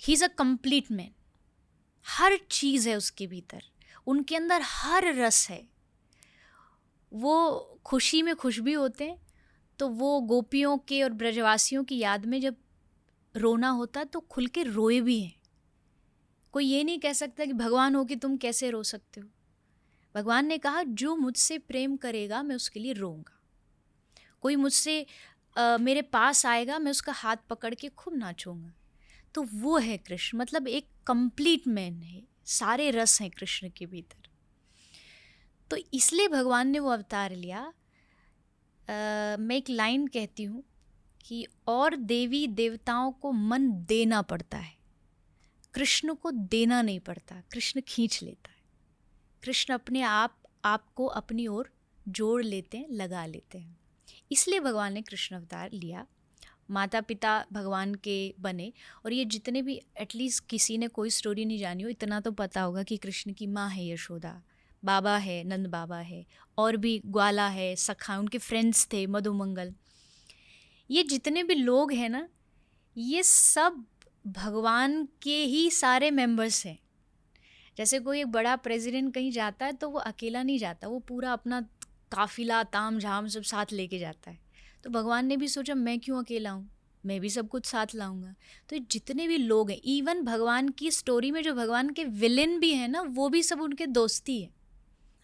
ही इज़ अ कंप्लीट मैन, हर चीज़ है उसके भीतर, उनके अंदर हर रस है। वो खुशी में खुश भी होते हैं, तो वो गोपियों के और ब्रजवासियों की याद में जब रोना होता तो खुल के रोए भी हैं। कोई ये नहीं कह सकता कि भगवान हो कि तुम कैसे रो सकते हो। भगवान ने कहा जो मुझसे प्रेम करेगा मैं उसके लिए रोऊंगा, कोई मुझसे मेरे पास आएगा मैं उसका हाथ पकड़ के खूब नाचूंगा। तो वो है कृष्ण, मतलब एक कंप्लीट मैन है, सारे रस हैं कृष्ण के भीतर। तो इसलिए भगवान ने वो अवतार लिया। मैं एक लाइन कहती हूँ कि और देवी देवताओं को मन देना पड़ता है, कृष्ण को देना नहीं पड़ता, कृष्ण खींच लेता है। कृष्ण अपने आपको अपनी ओर जोड़ लेते हैं, लगा लेते हैं। इसलिए भगवान ने कृष्ण अवतार लिया। माता पिता भगवान के बने, और ये जितने भी, एटलीस्ट किसी ने कोई स्टोरी नहीं जानी हो, इतना तो पता होगा कि कृष्ण की माँ है यशोदा, बाबा है नंद बाबा है, और भी ग्वाला है, सखा, उनके फ्रेंड्स थे मधुमंगल। ये जितने भी लोग हैं ना, ये सब भगवान के ही सारे मेंबर्स हैं। जैसे कोई एक बड़ा प्रेसिडेंट कहीं जाता है तो वो अकेला नहीं जाता, वो पूरा अपना काफिला ताम झाम सब साथ लेके जाता है। तो भगवान ने भी सोचा मैं क्यों अकेला हूँ, मैं भी सब कुछ साथ लाऊंगा। तो जितने भी लोग हैं, इवन भगवान की स्टोरी में जो भगवान के विलेन भी हैं ना, वो भी सब उनके दोस्ती है।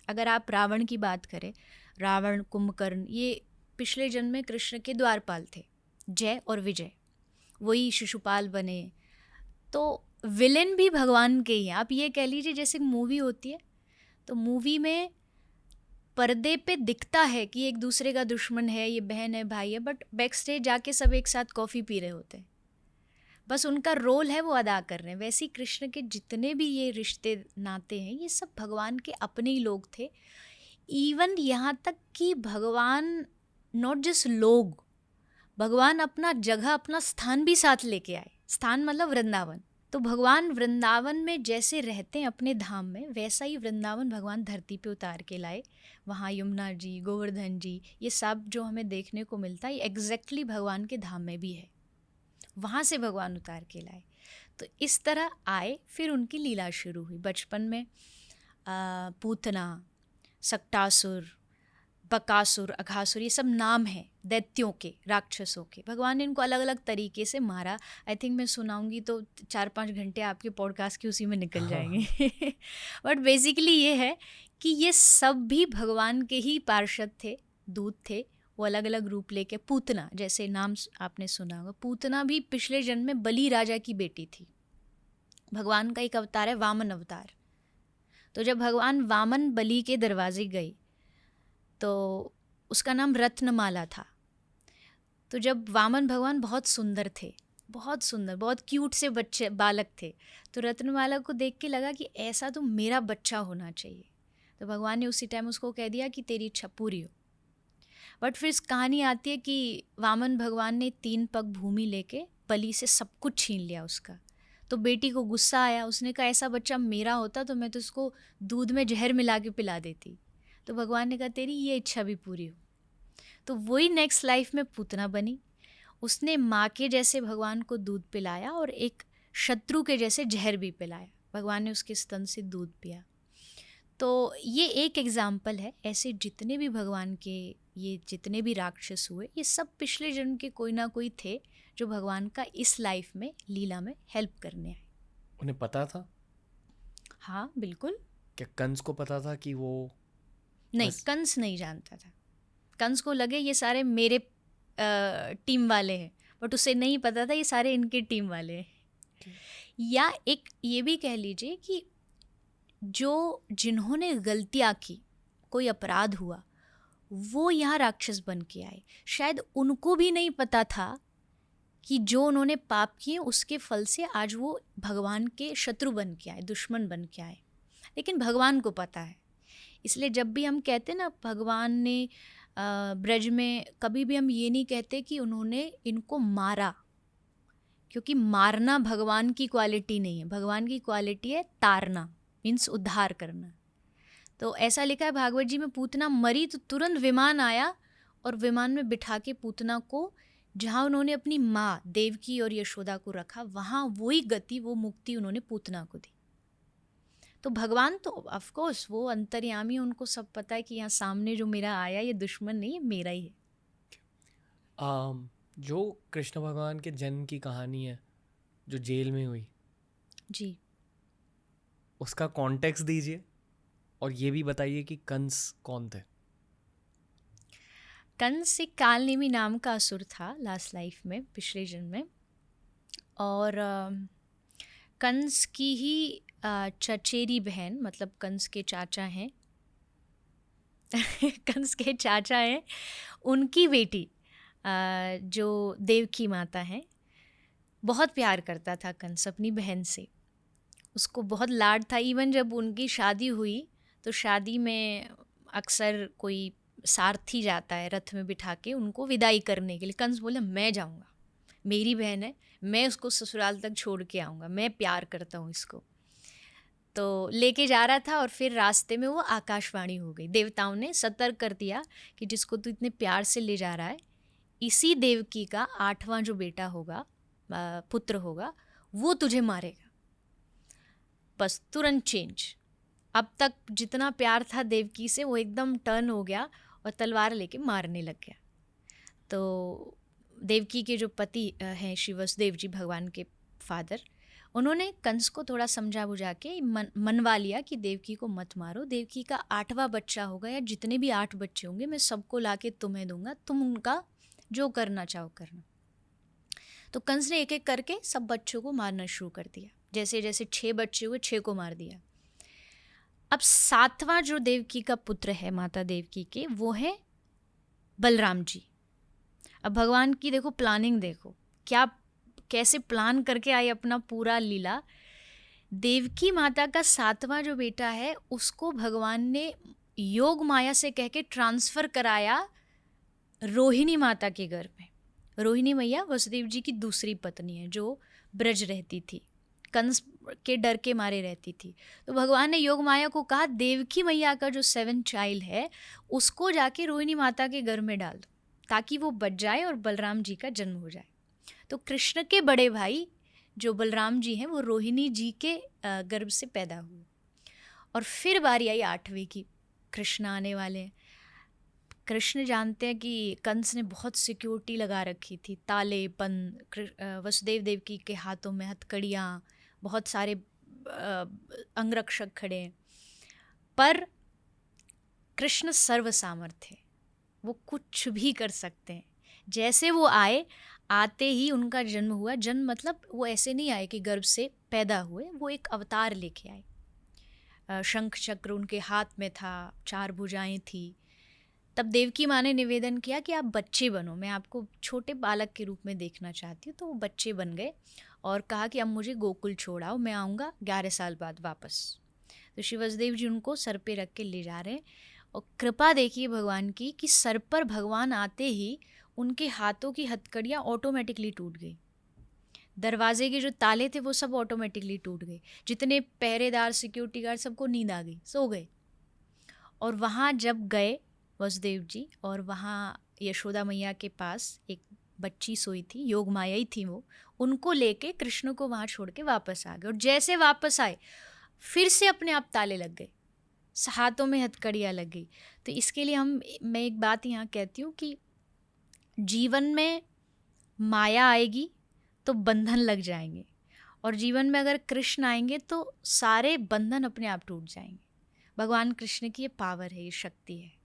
अगर आप रावण की बात करें, रावण, कुंभकर्ण, ये पिछले जन्म में कृष्ण के द्वारपाल थे, जय और विजय, वही शिशुपाल बने। तो विलेन भी भगवान के ही हैं। आप ये कह लीजिए जैसे मूवी होती है तो मूवी में पर्दे पे दिखता है कि एक दूसरे का दुश्मन है, ये बहन है, भाई है, बट बैक स्टेज जाके सब एक साथ कॉफ़ी पी रहे होते हैं, बस उनका रोल है वो अदा कर रहे हैं। वैसे ही कृष्ण के जितने भी ये रिश्ते नाते हैं, ये सब भगवान के अपने ही लोग थे। इवन यहाँ तक कि भगवान नॉट जस्ट लोग, भगवान अपना जगह, अपना स्थान भी साथ लेके आए। स्थान मतलब वृंदावन। तो भगवान वृंदावन में जैसे रहते हैं अपने धाम में, वैसा ही वृंदावन भगवान धरती पे उतार के लाए। वहाँ यमुना जी, गोवर्धन जी, ये सब जो हमें देखने को मिलता है, एग्जैक्टली भगवान के धाम में भी है। वहाँ से भगवान उतार के लाए। तो इस तरह आए, फिर उनकी लीला शुरू हुई। बचपन में पूतना, सक्टासुर, बकासुर, अघासुर, ये सब नाम हैं दैत्यों के, राक्षसों के। भगवान ने इनको अलग अलग तरीके से मारा। आई थिंक मैं सुनाऊंगी तो 4-5 घंटे आपके पॉडकास्ट के उसी में निकल जाएंगे। बट बेसिकली ये है कि ये सब भी भगवान के ही पार्षद थे, दूत थे। वो अलग अलग रूप लेके, पूतना जैसे नाम आपने सुना होगा, पूतना भी पिछले जन्म में बलि राजा की बेटी थी। भगवान का एक अवतार है वामन अवतार। तो जब भगवान वामन बलि के दरवाजे गए तो उसका नाम रत्नमाला था। तो जब वामन भगवान बहुत सुंदर थे, बहुत सुंदर, बहुत क्यूट से बच्चे बालक थे, तो रत्नमाला को देख के लगा कि ऐसा तो मेरा बच्चा होना चाहिए। तो भगवान ने उसी टाइम उसको कह दिया कि तेरी इच्छा पूरी हो। बट फिर इस कहानी आती है कि वामन भगवान ने 3 पग भूमि लेके बलि से सब कुछ छीन लिया उसका। तो बेटी को गुस्सा आया, उसने कहा ऐसा बच्चा मेरा होता तो मैं तो उसको दूध में जहर मिला के पिला देती। तो भगवान ने कहा तेरी ये इच्छा भी पूरी हो। तो वही नेक्स्ट लाइफ में पूतना बनी। उसने माँ के जैसे भगवान को दूध पिलाया और एक शत्रु के जैसे जहर भी पिलाया। भगवान ने उसके स्तन से दूध पिया। तो ये एक एग्जाम्पल है। ऐसे जितने भी भगवान के ये जितने भी राक्षस हुए, ये सब पिछले जन्म के कोई ना कोई थे जो भगवान का इस लाइफ में लीला में हेल्प करने आए। उन्हें पता था? हाँ बिल्कुल। क्या कंस को पता था कि वो? नहीं, कंस नहीं जानता था। कंस को लगे ये सारे मेरे टीम वाले हैं, बट उसे नहीं पता था ये सारे इनके टीम वाले हैं। या एक ये भी कह लीजिए कि जो जिन्होंने गलतियाँ की, कोई अपराध हुआ, वो यहाँ राक्षस बन के आए। शायद उनको भी नहीं पता था कि जो उन्होंने पाप किए उसके फल से आज वो भगवान के शत्रु बन के आए, दुश्मन बन के आए। लेकिन भगवान को पता है। इसलिए जब भी हम कहते हैं ना भगवान ने ब्रज में, कभी भी हम ये नहीं कहते कि उन्होंने इनको मारा, क्योंकि मारना भगवान की क्वालिटी नहीं है। भगवान की क्वालिटी है तारना, मीन्स उद्धार करना। तो ऐसा लिखा है भागवत जी में, पूतना मरी तो तुरंत विमान आया और विमान में बिठा के पूतना को, जहाँ उन्होंने अपनी माँ देवकी और यशोदा को रखा, वहाँ वही गति, वो मुक्ति उन्होंने पूतना को दी। तो भगवान तो ऑफ कोर्स वो अंतर्यामी, उनको सब पता है कि यहाँ सामने जो मेरा आया ये दुश्मन नहीं है, मेरा ही है। जो कृष्ण भगवान के जन्म की कहानी है जो जेल में हुई जी, उसका कॉन्टेक्स्ट दीजिए और ये भी बताइए कि कंस कौन थे। कंस एक कालनेमी नाम का असुर था लास्ट लाइफ में, पिछले जन्म में। और कंस की ही चचेरी बहन, मतलब कंस के चाचा हैं कंस के चाचा हैं, उनकी बेटी जो देवकी माता हैं, बहुत प्यार करता था कंस अपनी बहन से। उसको बहुत लाड था। इवन जब उनकी शादी हुई तो शादी में अक्सर कोई सारथी जाता है रथ में बिठा के उनको विदाई करने के लिए। कंस बोले मैं जाऊंगा, मेरी बहन है, मैं उसको ससुराल तक छोड़ के आऊँगा, मैं प्यार करता हूँ इसको। तो लेके जा रहा था और फिर रास्ते में वो आकाशवाणी हो गई। देवताओं ने सतर्क कर दिया कि जिसको तू इतने प्यार से ले जा रहा है, इसी देवकी का 8वां जो बेटा होगा, पुत्र होगा, वो तुझे मारेगा। बस तुरंत चेंज। अब तक जितना प्यार था देवकी से वो एकदम टर्न हो गया और तलवार लेके मारने लग गया। तो देवकी के जो पति हैं श्री वसुदेव जी, भगवान के फादर, उन्होंने कंस को थोड़ा समझा बुझा के मनवा लिया कि देवकी को मत मारो। देवकी का 8वां बच्चा होगा या जितने भी 8 बच्चे होंगे मैं सबको लाके तुम्हें दूंगा, तुम उनका जो करना चाहो करना। तो कंस ने एक एक करके सब बच्चों को मारना शुरू कर दिया। जैसे जैसे 6 बच्चे हुए 6 को मार दिया। अब 7वां जो देवकी का पुत्र है माता देवकी के, वो है बलराम जी। अब भगवान की देखो प्लानिंग, देखो क्या कैसे प्लान करके आई अपना पूरा लीला। देवकी माता का 7वां जो बेटा है उसको भगवान ने योग माया से कह के ट्रांसफर कराया रोहिणी माता के घर में। रोहिणी मैया वसुदेव जी की दूसरी पत्नी है जो ब्रज रहती थी, कंस के डर के मारे रहती थी। तो भगवान ने योग माया को कहा देवकी मैया का जो 7th चाइल्ड है उसको जाके रोहिणी माता के घर में डाल दो ताकि वो बच जाए और बलराम जी का जन्म हो जाए। तो कृष्ण के बड़े भाई जो बलराम जी हैं वो रोहिणी जी के गर्भ से पैदा हुए। और फिर बारी आई 8वीं की, कृष्ण आने वाले हैं। कृष्ण जानते हैं कि कंस ने बहुत सिक्योरिटी लगा रखी थी, ताले बंद, वसुदेव देवकी के हाथों में हथकड़ियाँ, बहुत सारे अंगरक्षक खड़े हैं। पर कृष्ण सर्व सामर्थ्य, वो कुछ भी कर सकते हैं। जैसे वो आए, आते ही उनका जन्म हुआ। जन्म मतलब वो ऐसे नहीं आए कि गर्भ से पैदा हुए, वो एक अवतार लेके आए। शंख चक्र उनके हाथ में था, 4 भुजाएं थी। तब देवकी माँ ने निवेदन किया कि आप बच्चे बनो, मैं आपको छोटे बालक के रूप में देखना चाहती हूँ। तो वो बच्चे बन गए और कहा कि अब मुझे गोकुल छोड़ाओ, मैं आऊँगा 11 साल बाद वापस। तो श्री वसुदेव जी उनको सर पे रख के ले जा रहे हैं। और कृपा देखिए भगवान की कि सर पर भगवान आते ही उनके हाथों की हथकड़ियाँ ऑटोमेटिकली टूट गई। दरवाजे के जो ताले थे वो सब ऑटोमेटिकली टूट गए। जितने पहरेदार, सिक्योरिटी गार्ड, सबको नींद आ गई, सो गए। और वहाँ जब गए वसुदेव जी, और वहाँ यशोदा मैया के पास एक बच्ची सोई थी, योग माया ही थी वो, उनको लेके कृष्ण को वहाँ छोड़ के वापस आ गए। और जैसे वापस आए फिर से अपने आप ताले लग गए, हाथों में हथकड़ियाँ लग गई। तो इसके लिए मैं एक बात यहाँ कहती हूँ कि जीवन में माया आएगी तो बंधन लग जाएंगे, और जीवन में अगर कृष्ण आएंगे तो सारे बंधन अपने आप टूट जाएंगे। भगवान कृष्ण की ये पावर है, ये शक्ति है।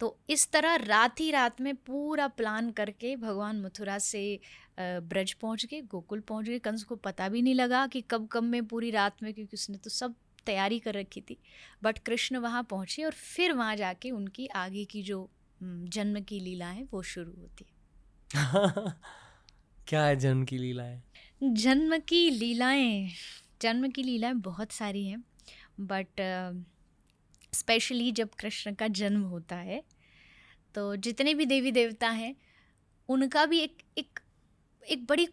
तो इस तरह रात ही रात में पूरा प्लान करके भगवान मथुरा से ब्रज पहुंच गए, गोकुल पहुंच गए। कंस को पता भी नहीं लगा कि कब में, पूरी रात में, क्योंकि उसने तो सब तैयारी कर रखी थी। बट कृष्ण वहाँ पहुँचे और फिर वहाँ जाके उनकी आगे की जो जन्म की लीला है वो शुरू होती है। क्या है जन्म की लीलाएं? जन्म की लीलाएं बहुत सारी हैं, बट स्पेशली जब कृष्ण का जन्म होता है तो जितने भी देवी देवता हैं उनका भी एक बड़ी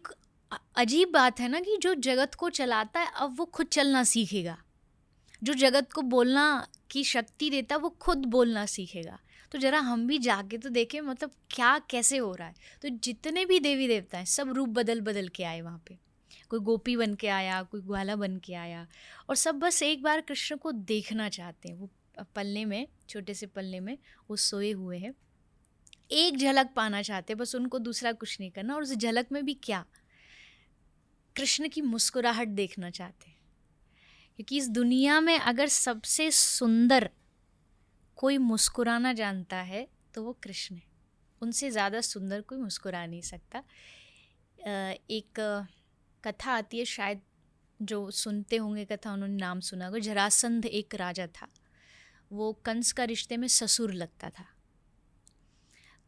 अजीब बात है ना कि जो जगत को चलाता है अब वो खुद चलना सीखेगा। जो जगत को बोलना की शक्ति देता है वो खुद बोलना सीखेगा। तो ज़रा हम भी जाके तो देखें, मतलब क्या कैसे हो रहा है। तो जितने भी देवी देवता हैं सब रूप बदल बदल के आए वहाँ पे। कोई गोपी बन के आया, कोई ग्वाला बन के आया, और सब बस एक बार कृष्ण को देखना चाहते हैं। वो पल्ले में, छोटे से पल्ले में वो सोए हुए हैं, एक झलक पाना चाहते हैं बस, उनको दूसरा कुछ नहीं करना। और उस झलक में भी क्या, कृष्ण की मुस्कुराहट देखना चाहते हैं। क्योंकि इस दुनिया में अगर सबसे सुंदर कोई मुस्कुराना जानता है तो वो कृष्ण है। उनसे ज़्यादा सुंदर कोई मुस्कुरा नहीं सकता। एक कथा आती है, शायद जो सुनते होंगे कथा उन्होंने नाम सुना होगा। जरासंध एक राजा था, वो कंस का रिश्ते में ससुर लगता था।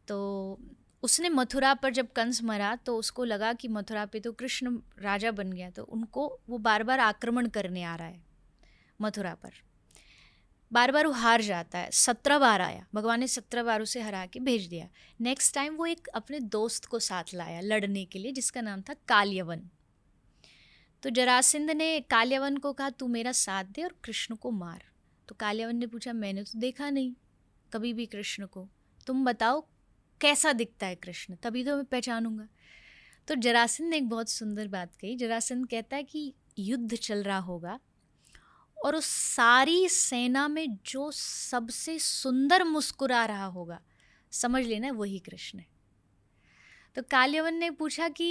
तो उसने मथुरा पर, जब कंस मरा तो उसको लगा कि मथुरा पे तो कृष्ण राजा बन गया, तो उनको वो बार बार आक्रमण करने आ रहा है मथुरा पर। बार बार वो हार जाता है। 17 बार आया, भगवान ने 17 बार उसे हरा के भेज दिया। नेक्स्ट टाइम वो एक अपने दोस्त को साथ लाया लड़ने के लिए, जिसका नाम था काल्यवन। तो जरासंध ने काल्यवन को कहा तू मेरा साथ दे और कृष्ण को मार। तो काल्यवन ने पूछा मैंने तो देखा नहीं कभी भी कृष्ण को, तुम बताओ कैसा दिखता है कृष्ण, तभी तो मैं पहचानूंगा। तो जरासंध ने एक बहुत सुंदर बात कही। जरासंध कहता है कि युद्ध चल रहा होगा और उस सारी सेना में जो सबसे सुंदर मुस्कुरा रहा होगा, समझ लेना वही कृष्ण है। तो काल्यवन ने पूछा कि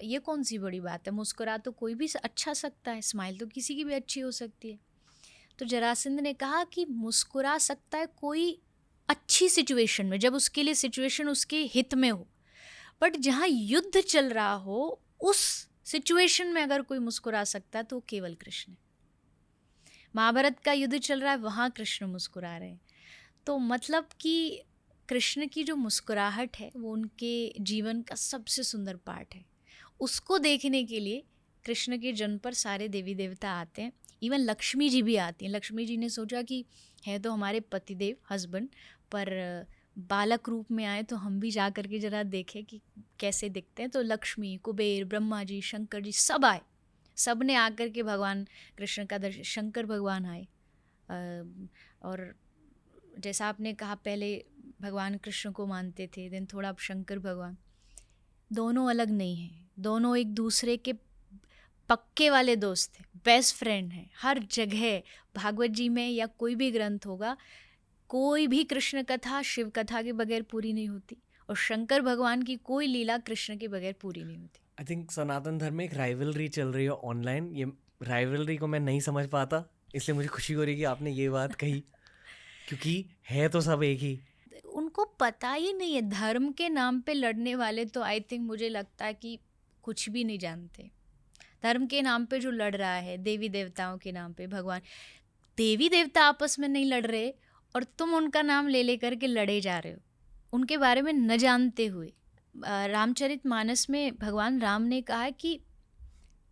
ये कौन सी बड़ी बात है, मुस्कुरा तो कोई भी अच्छा सकता है, स्माइल तो किसी की भी अच्छी हो सकती है। तो जरासंध ने कहा कि मुस्कुरा सकता है कोई अच्छी सिचुएशन में, जब उसके लिए सिचुएशन उसके हित में हो, बट जहाँ युद्ध चल रहा हो उस सिचुएशन में अगर कोई मुस्कुरा सकता है तो केवल कृष्ण है। महाभारत का युद्ध चल रहा है, वहाँ कृष्ण मुस्कुरा रहे हैं। तो मतलब कि कृष्ण की जो मुस्कुराहट है वो उनके जीवन का सबसे सुंदर पार्ट है। उसको देखने के लिए कृष्ण के जन्म पर सारे देवी देवता आते हैं, इवन लक्ष्मी जी भी आती हैं। लक्ष्मी जी ने सोचा कि है तो हमारे पतिदेव हस्बैंड, पर बालक रूप में आए तो हम भी जा करके ज़रा देखें कि कैसे दिखते हैं। तो लक्ष्मी, कुबेर, ब्रह्मा जी, शंकर जी सब आए। सब ने आकर के भगवान कृष्ण का दर्शन, शंकर भगवान आए। और जैसा आपने कहा, पहले भगवान कृष्ण को मानते थे, देन थोड़ा अब शंकर भगवान। दोनों अलग नहीं हैं, दोनों एक दूसरे के पक्के वाले दोस्त थे, बेस्ट फ्रेंड हैं। हर जगह भागवत जी में या कोई भी ग्रंथ होगा, कोई भी कृष्ण कथा शिव कथा के बगैर पूरी नहीं होती, और शंकर भगवान की कोई लीला कृष्ण के बगैर पूरी नहीं होती। आई थिंक सनातन धर्म में एक राइवलरी चल रही है ऑनलाइन। ये राइवलरी को मैं नहीं समझ पाता, इसलिए मुझे खुशी हो रही है कि आपने ये बात कही, क्योंकि है तो सब एक ही। उनको पता ही नहीं है। धर्म के नाम पे लड़ने वाले तो आई थिंक, मुझे लगता है कि कुछ भी नहीं जानते। धर्म के नाम पे जो लड़ रहा है, देवी देवताओं के नाम पे, भगवान, देवी देवता आपस में नहीं लड़ रहे और तुम उनका नाम ले लेकर के लड़े जा रहे हो, उनके बारे में न जानते हुए। रामचरितमानस में भगवान राम ने कहा कि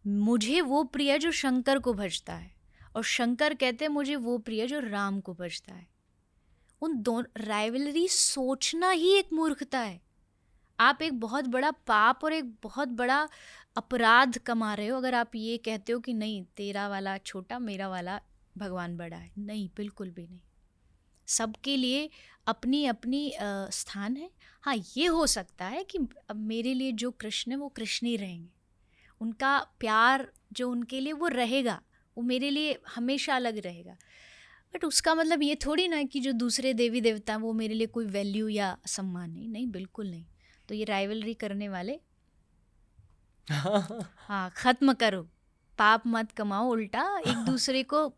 मुझे वो प्रिय जो शंकर को भजता है, और शंकर कहते हैं मुझे वो प्रिय जो राम को भजता है। उन दोनों राइवलरी सोचना ही एक मूर्खता है। आप एक बहुत बड़ा पाप और एक बहुत बड़ा अपराध कमा रहे हो अगर आप ये कहते हो कि नहीं, तेरा वाला छोटा, मेरा वाला भगवान बड़ा है। नहीं, बिल्कुल भी नहीं। सबके लिए अपनी अपनी स्थान है। हाँ, ये हो सकता है कि अब मेरे लिए जो कृष्ण है वो कृष्ण ही रहेंगे, उनका प्यार जो उनके लिए वो रहेगा, वो मेरे लिए हमेशा अलग रहेगा। बट उसका मतलब ये थोड़ी ना कि जो दूसरे देवी देवता हैं वो मेरे लिए कोई वैल्यू या सम्मान नहीं। नहीं, बिल्कुल नहीं। तो ये राइवलरी करने वाले हाँ, ख़त्म करो, पाप मत कमाओ, उल्टा एक दूसरे को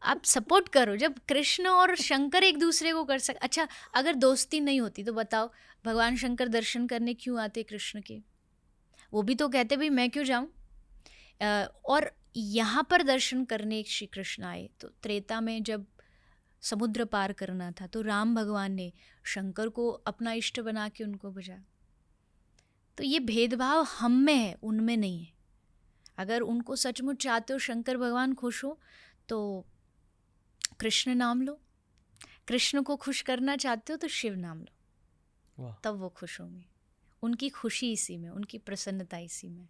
आप सपोर्ट करो। जब कृष्ण और शंकर एक दूसरे को कर अच्छा, अगर दोस्ती नहीं होती तो बताओ भगवान शंकर दर्शन करने क्यों आते कृष्ण के? वो भी तो कहते भाई मैं क्यों जाऊं। और यहाँ पर दर्शन करने श्री कृष्ण आए। तो त्रेता में जब समुद्र पार करना था तो राम भगवान ने शंकर को अपना इष्ट बना के उनको बजाया। तो ये भेदभाव हम में है, उनमें नहीं है। अगर उनको सचमुच चाहते हो शंकर भगवान खुश हो तो कृष्ण नाम लो, कृष्ण को खुश करना चाहते हो तो शिव नाम लो, तब वो खुश होंगे। उनकी खुशी इसी में, उनकी प्रसन्नता इसी में।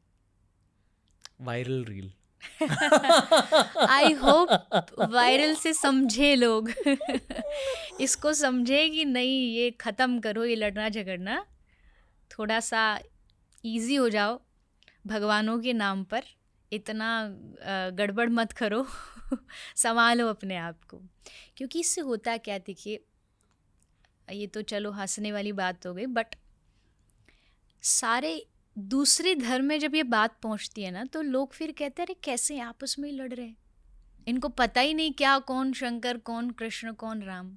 Viral reel I hope viral से समझे लोग इसको समझे कि नहीं, ये ख़त्म करो, ये लड़ना झगड़ना, थोड़ा सा इजी हो जाओ भगवानों के नाम पर, इतना गड़बड़ मत करो संभालो अपने आप को। क्योंकि इससे होता क्या, देखिए ये तो चलो हंसने वाली बात हो गई, बट सारे दूसरे धर्म में जब ये बात पहुंचती है ना तो लोग फिर कहते हैं अरे कैसे आपस में ही लड़ रहे हैं, इनको पता ही नहीं क्या कौन शंकर, कौन कृष्ण, कौन राम।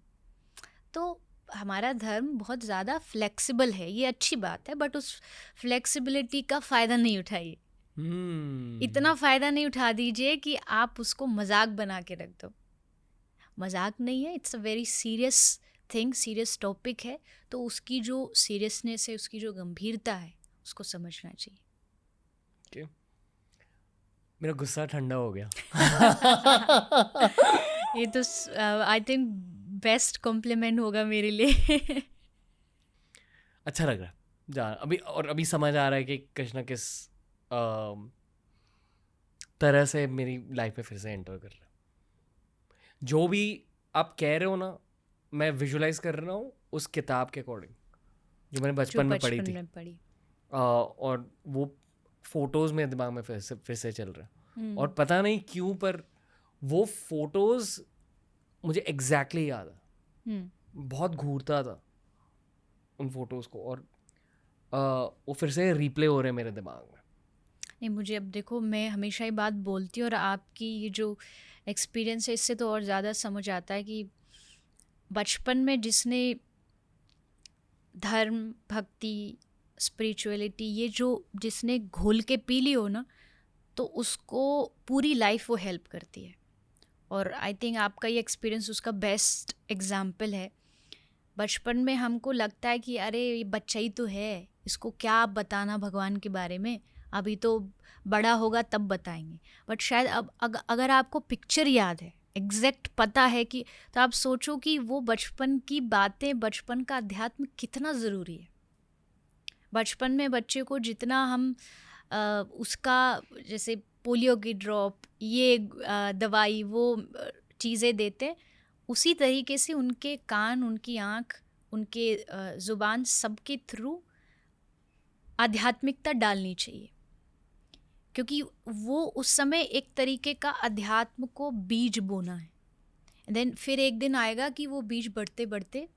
तो हमारा धर्म बहुत ज़्यादा फ्लेक्सिबल है, ये अच्छी बात है, बट उस फ्लेक्सिबिलिटी का फ़ायदा नहीं उठाइए। इतना फ़ायदा नहीं उठा दीजिए कि आप उसको मजाक बना के रख दो। मजाक नहीं है, it's a very serious thing, serious topic है। तो उसकी जो सीरियसनेस है, उसकी जो गंभीरता है, उसको समझना चाहिए। मेरा गुस्सा ठंडा हो गया ये तो आई थिंक बेस्ट कॉम्प्लीमेंट होगा मेरे लिए अच्छा लग रहा है जान अभी, और अभी समझ आ रहा है कि कृष्णा किस तरह से मेरी लाइफ में फिर से एंटर कर रहा है। जो भी आप कह रहे हो ना, मैं विजुलाइज कर रहा हूँ उस किताब के अकॉर्डिंग जो मैंने बचपन में पढ़ी थी। और वो फोटोज मेरे दिमाग में फिर से चल रहा है। और पता नहीं क्यों पर वो फोटोज मुझे एग्जैक्टली याद है। बहुत घूरता था उन फोटोज को, और वो फिर से रिप्ले हो रहे हैं मेरे दिमाग में। नहीं, मुझे अब देखो, मैं हमेशा ये बात बोलती हूँ और आपकी ये जो एक्सपीरियंस है इससे तो और ज़्यादा समझ आता है कि बचपन में जिसने धर्म, भक्ति, स्पिरिचुअलिटी ये जो जिसने घोल के पी ली हो ना, तो उसको पूरी लाइफ वो हेल्प करती है। और आई थिंक आपका ये एक्सपीरियंस उसका बेस्ट एग्जाम्पल है। बचपन में हमको लगता है कि अरे ये बच्चा ही तो है, इसको क्या बताना भगवान के बारे में, अभी तो बड़ा होगा तब बताएंगे। बट शायद अब अगर आपको पिक्चर याद है, एग्जैक्ट पता है कि, तो आप सोचो कि वो बचपन की बातें, बचपन का अध्यात्म कितना ज़रूरी है। बचपन में बच्चे को जितना हम उसका जैसे पोलियो की ड्रॉप, ये दवाई, वो चीज़ें देते, उसी तरीके से उनके कान, उनकी आँख, उनके ज़ुबान, सबके थ्रू आध्यात्मिकता डालनी चाहिए, क्योंकि वो उस समय एक तरीके का अध्यात्म को बीज बोना है। देन फिर एक दिन आएगा कि वो बीज बढ़ते बढ़ते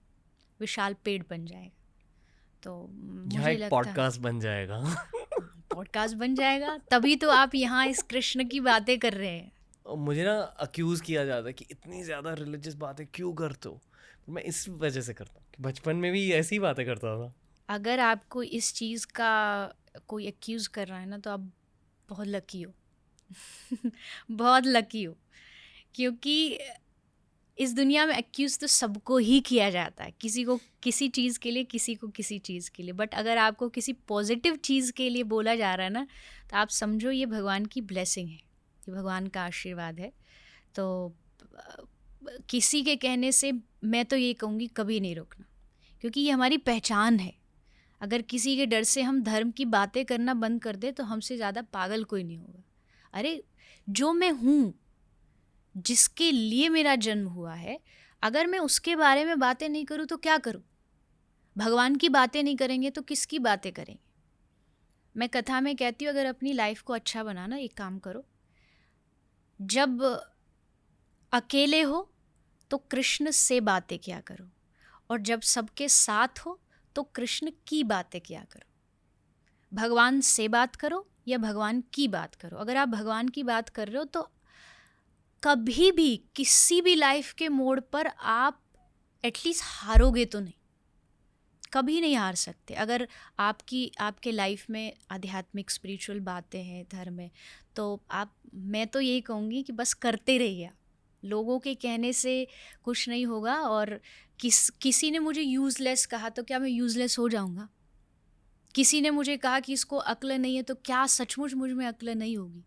विशाल पेड़ बन जाएगा। तो मुझे एक लगता है पॉडकास्ट बन जाएगा। पॉडकास्ट बन जाएगा, तभी तो आप यहाँ इस कृष्ण की बातें कर रहे हैं। और मुझे ना अक्यूज़ किया जाता है कि इतनी ज़्यादा रिलीजियस बातें क्यों करते हो, मैं इस वजह से करता हूँ कि बचपन में भी ऐसी बातें करता था। अगर आपको इस चीज़ का कोई एक्यूज़ कर रहा है ना, तो आप बहुत लकी हो। बहुत लकी हो, क्योंकि इस दुनिया में एक्यूज़ तो सबको ही किया जाता है, किसी को किसी चीज़ के लिए, किसी को किसी चीज़ के लिए। बट अगर आपको किसी पॉजिटिव चीज़ के लिए बोला जा रहा है ना, तो आप समझो ये भगवान की ब्लेसिंग है, ये भगवान का आशीर्वाद है। तो किसी के कहने से मैं तो ये कहूँगी कभी नहीं रोकना, क्योंकि ये हमारी पहचान है। अगर किसी के डर से हम धर्म की बातें करना बंद कर दे तो हमसे ज़्यादा पागल कोई नहीं होगा। अरे जो मैं हूँ, जिसके लिए मेरा जन्म हुआ है, अगर मैं उसके बारे में बातें नहीं करूँ तो क्या करूँ? भगवान की बातें नहीं करेंगे तो किसकी बातें करेंगे? मैं कथा में कहती हूँ, अगर अपनी लाइफ को अच्छा बनाना, एक काम करो, जब अकेले हो तो कृष्ण से बातें किया करो, और जब सबके साथ हो तो कृष्ण की बातें किया करो। भगवान से बात करो या भगवान की बात करो। अगर आप भगवान की बात कर रहे हो तो कभी भी किसी भी लाइफ के मोड़ पर आप एटलीस्ट हारोगे तो नहीं, कभी नहीं हार सकते। अगर आपके लाइफ में आध्यात्मिक स्पिरिचुअल बातें हैं, धर्म है, तो मैं तो यही कहूँगी कि बस करते रहिए। लोगों के कहने से कुछ नहीं होगा। और किसी ने मुझे यूज़लेस कहा तो क्या मैं यूज़लेस हो जाऊँगा? किसी ने मुझे कहा कि इसको अक्ल नहीं है, तो क्या सचमुच मुझ में अक्ल नहीं होगी?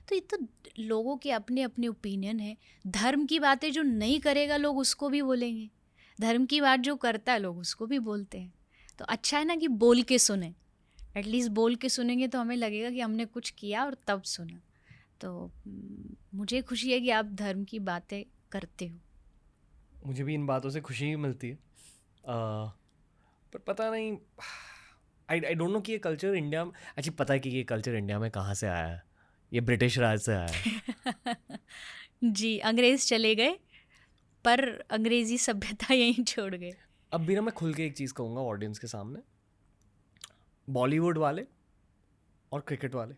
तो ये तो लोगों के अपने अपने ओपिनियन है। धर्म की बातें जो नहीं करेगा लोग उसको भी बोलेंगे, धर्म की बात जो करता है लोग उसको भी बोलते हैं। तो अच्छा है ना कि बोल के सुने, एटलीस्ट बोल के सुनेंगे तो हमें लगेगा कि हमने कुछ किया और तब सुना। तो मुझे खुशी है कि आप धर्म की बातें करते हो। मुझे भी इन बातों से खुशी मिलती है, पर पता नहीं, आई डोंट नो कि ये कल्चर इंडिया में, अच्छी पता है कि ये कल्चर इंडिया में कहाँ से आया है, ये ब्रिटिश राज से आया है। जी, अंग्रेज़ चले गए पर अंग्रेज़ी सभ्यता यहीं छोड़ गए। अब भी ना मैं खुल के एक चीज़ कहूँगा ऑडियंस के सामने, बॉलीवुड वाले और क्रिकेट वाले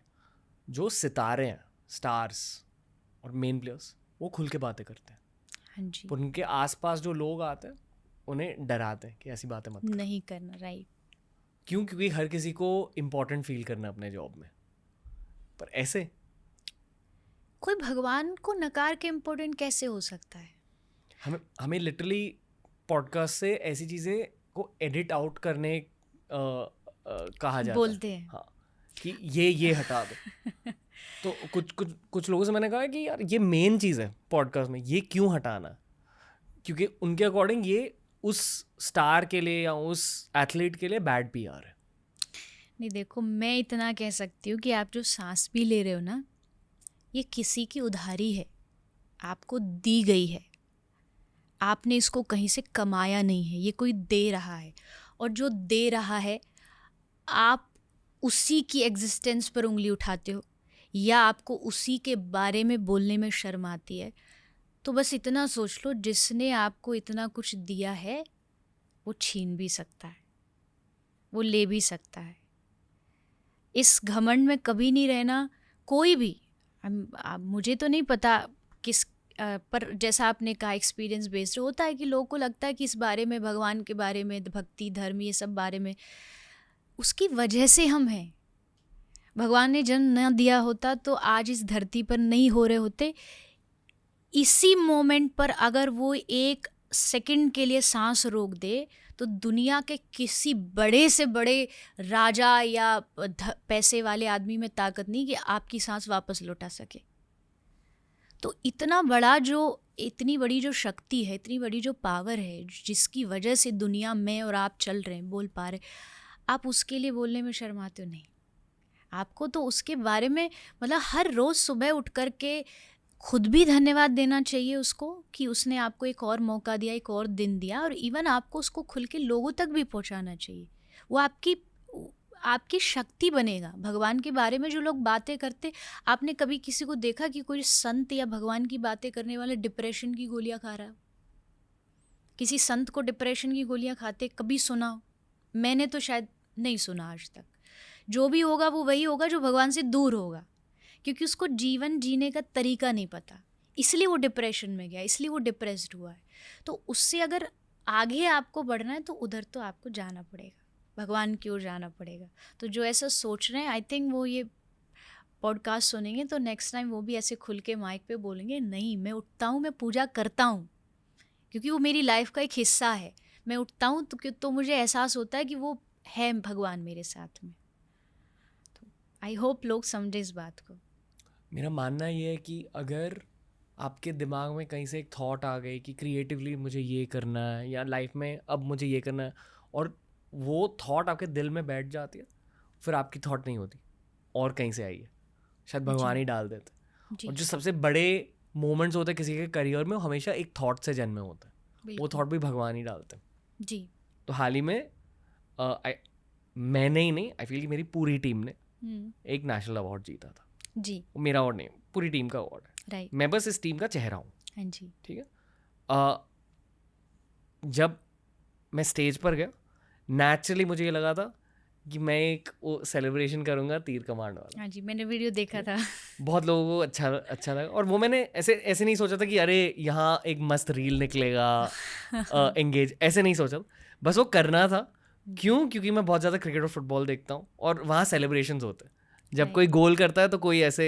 जो सितारे हैं, स्टार्स और मेन प्लेयर्स, वो खुल के बातें करते हैं। हाँ जी, पर उनके आसपास जो लोग आते हैं उन्हें डराते हैं कि ऐसी बातें मत कर। नहीं करना, राइट। क्यों? क्योंकि हर किसी को इम्पोर्टेंट फील करना है अपने जॉब में। पर ऐसे कोई भगवान को नकार के इम्पोर्टेंट कैसे हो सकता है? हमें लिटरली पॉडकास्ट से ऐसी चीज़ें को एडिट आउट करने कहा जाता बोलते है। हैं। हाँ, कि ये हटा दो। तो कुछ लोगों से मैंने कहा कि यार ये मेन चीज़ है पॉडकास्ट में, ये क्यों हटाना? क्योंकि उनके अकॉर्डिंग ये उस स्टार के लिए या उस एथलीट के लिए बैड पीआर है। नहीं, देखो, मैं इतना कह सकती हूँ कि आप जो सांस भी ले रहे हो ना, ये किसी की उधारी है, आपको दी गई है। आपने इसको कहीं से कमाया नहीं है, ये कोई दे रहा है। और जो दे रहा है, आप उसी की एग्जिस्टेंस पर उंगली उठाते हो या आपको उसी के बारे में बोलने में शर्म आती है। तो बस इतना सोच लो, जिसने आपको इतना कुछ दिया है वो छीन भी सकता है, वो ले भी सकता है। इस घमंड में कभी नहीं रहना, कोई भी। मुझे तो नहीं पता किस पर जैसा आपने कहा एक्सपीरियंस बेस्ड होता है कि लोगों को लगता है कि इस बारे में, भगवान के बारे में, भक्ति, धर्म, ये सब बारे में, उसकी वजह से हम हैं। भगवान ने जन्म न दिया होता तो आज इस धरती पर नहीं हो रहे होते। इसी मोमेंट पर अगर वो 1 सेकंड के लिए सांस रोक दे तो दुनिया के किसी बड़े से बड़े राजा या पैसे वाले आदमी में ताकत नहीं कि आपकी सांस वापस लौटा सके। तो इतना बड़ा इतनी बड़ी जो शक्ति है, इतनी बड़ी जो पावर है, जिसकी वजह से दुनिया में और आप चल रहे हैं, बोल पा रहे, आप उसके लिए बोलने में शर्माते हो नहीं। आपको तो उसके बारे में मतलब हर रोज़ सुबह उठ कर के खुद भी धन्यवाद देना चाहिए उसको कि उसने आपको एक और मौका दिया, एक और दिन दिया, और इवन आपको उसको खुल के लोगों तक भी पहुंचाना चाहिए। वो आपकी शक्ति बनेगा। भगवान के बारे में जो लोग बातें करते, आपने कभी किसी को देखा कि कोई संत या भगवान की बातें करने वाला डिप्रेशन की गोलियां खा रहा हो? किसी संत को डिप्रेशन की गोलियां खाते कभी सुना हो? मैंने तो शायद नहीं सुना आज तक। जो भी होगा वो वही होगा जो भगवान से दूर होगा, क्योंकि उसको जीवन जीने का तरीका नहीं पता, इसलिए वो डिप्रेशन में गया, इसलिए वो डिप्रेस्ड हुआ है। तो उससे अगर आगे आपको बढ़ना है तो उधर तो आपको जाना पड़ेगा, भगवान की ओर जाना पड़ेगा। तो जो ऐसा सोच रहे हैं, आई थिंक वो ये पॉडकास्ट सुनेंगे तो नेक्स्ट टाइम वो भी ऐसे खुल के माइक पे बोलेंगे, नहीं मैं उठता हूँ, मैं पूजा करता हूँ, क्योंकि वो मेरी लाइफ का एक हिस्सा है। मैं उठता हूँ तो मुझे एहसास होता है कि वो है भगवान मेरे साथ में। तो आई होप लोग समझे इस बात को। मेरा मानना ये है कि अगर आपके दिमाग में कहीं से एक थॉट आ गई कि क्रिएटिवली मुझे ये करना है या लाइफ में अब मुझे ये करना है, और वो थॉट आपके दिल में बैठ जाती है, फिर आपकी थॉट नहीं होती और कहीं से आई है, शायद भगवान ही डाल देते। और जो सबसे बड़े मोमेंट्स होते हैं किसी के करियर में, वो हमेशा एक थॉट से जन्मे होते हैं, वो थॉट भी भगवान ही डालते हैं जी। तो हाल ही में मैंने ही नहीं, आई फील कि मेरी पूरी टीम ने एक नेशनल अवार्ड जीता था जी। वो मेरा अवार्ड नहीं, पूरी टीम का अवार्ड है। राइट। मैं बस इस टीम का चेहरा हूँ। हाँ जी। ठीक है। जब मैं स्टेज पर गया, नेचुरली मुझे ये लगा था कि मैं एक वो सेलिब्रेशन करूँगा तीर कमांड वाला। हाँ जी, मैंने वीडियो देखा था। बहुत लोगों को अच्छा लगा, और वो मैंने ऐसे नहीं सोचा था कि अरे यहाँ एक मस्त रील निकलेगा, एंगेज, ऐसे नहीं सोचा था, बस वो करना था। क्यों? क्योंकि मैं बहुत ज़्यादा क्रिकेट और फुटबॉल देखता हूँ, और वहाँ सेलिब्रेशंस होते हैं, जब कोई गोल करता है तो कोई ऐसे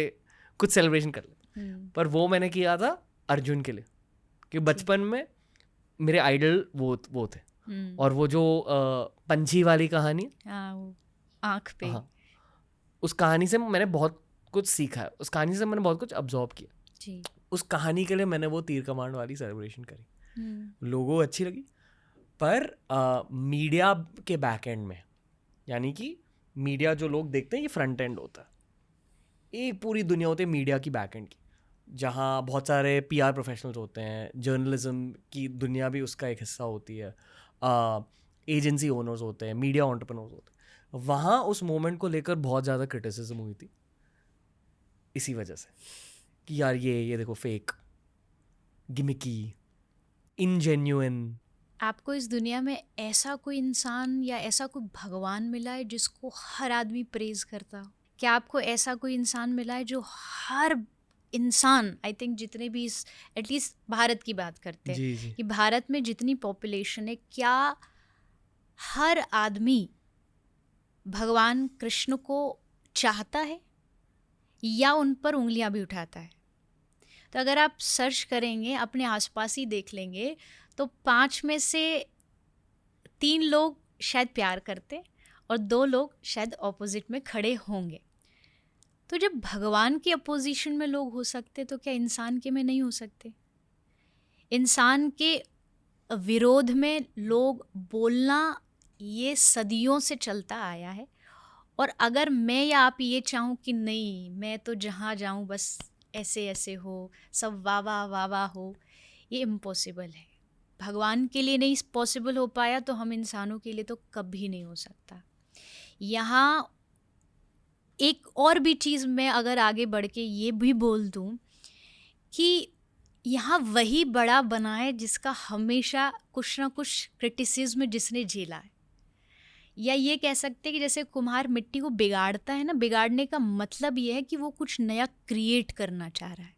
कुछ सेलिब्रेशन कर लेता। पर वो मैंने किया था अर्जुन के लिए, क्योंकि बचपन में मेरे आइडल वो थे। और वो जो पंछी वाली कहानी, आँख पे, हाँ, उस कहानी से मैंने बहुत कुछ सीखा है, उस कहानी से मैंने बहुत कुछ अब्जॉर्ब किया जी। उस कहानी के लिए मैंने वो तीर कमांड वाली सेलिब्रेशन करी। लोगों को अच्छी लगी, पर मीडिया के बैक एंड में, यानी कि मीडिया जो लोग देखते हैं ये फ्रंट एंड होता है, एक पूरी दुनिया होती है मीडिया की बैक एंड की, जहाँ बहुत सारे PR प्रोफेशनल्स होते हैं, जर्नलिज्म की दुनिया भी उसका एक हिस्सा होती है, एजेंसी ओनर्स होते हैं, मीडिया एंटरप्रेन्योर्स होते हैं। वहाँ उस मोमेंट को लेकर बहुत ज़्यादा क्रिटिसिज्म हुई थी, इसी वजह से कि यार ये देखो फेक, गिमिकी, इनजेन्युइन। आपको इस दुनिया में ऐसा कोई इंसान या ऐसा कोई भगवान मिला है जिसको हर आदमी प्रेज करता हो? क्या आपको ऐसा कोई इंसान मिला है जो हर इंसान, आई थिंक जितने भी एटलीस्ट भारत की बात करते हैं कि भारत में जितनी पॉपुलेशन है, क्या हर आदमी भगवान कृष्ण को चाहता है या उन पर उंगलियां भी उठाता है? तो अगर आप सर्च करेंगे, अपने आसपास ही देख लेंगे, तो 5 में से 3 लोग शायद प्यार करते और 2 लोग शायद ऑपोजिट में खड़े होंगे। तो जब भगवान की अपोजिशन में लोग हो सकते, तो क्या इंसान के में नहीं हो सकते? इंसान के विरोध में लोग बोलना ये सदियों से चलता आया है, और अगर मैं या आप ये चाहूँ कि नहीं, मैं तो जहाँ जाऊँ बस ऐसे ऐसे हो, सब वाह वाह हो, ये इम्पॉसिबल है। भगवान के लिए नहीं पॉसिबल हो पाया तो हम इंसानों के लिए तो कभी नहीं हो सकता। यहाँ एक और भी चीज़ मैं अगर आगे बढ़ के ये भी बोल दूँ कि यहाँ वही बड़ा बना है जिसका हमेशा कुछ ना कुछ क्रिटिसिज्म जिसने झेला है, या ये कह सकते हैं कि जैसे कुम्हार मिट्टी को बिगाड़ता है ना, बिगाड़ने का मतलब ये है कि वो कुछ नया क्रिएट करना चाह रहा है।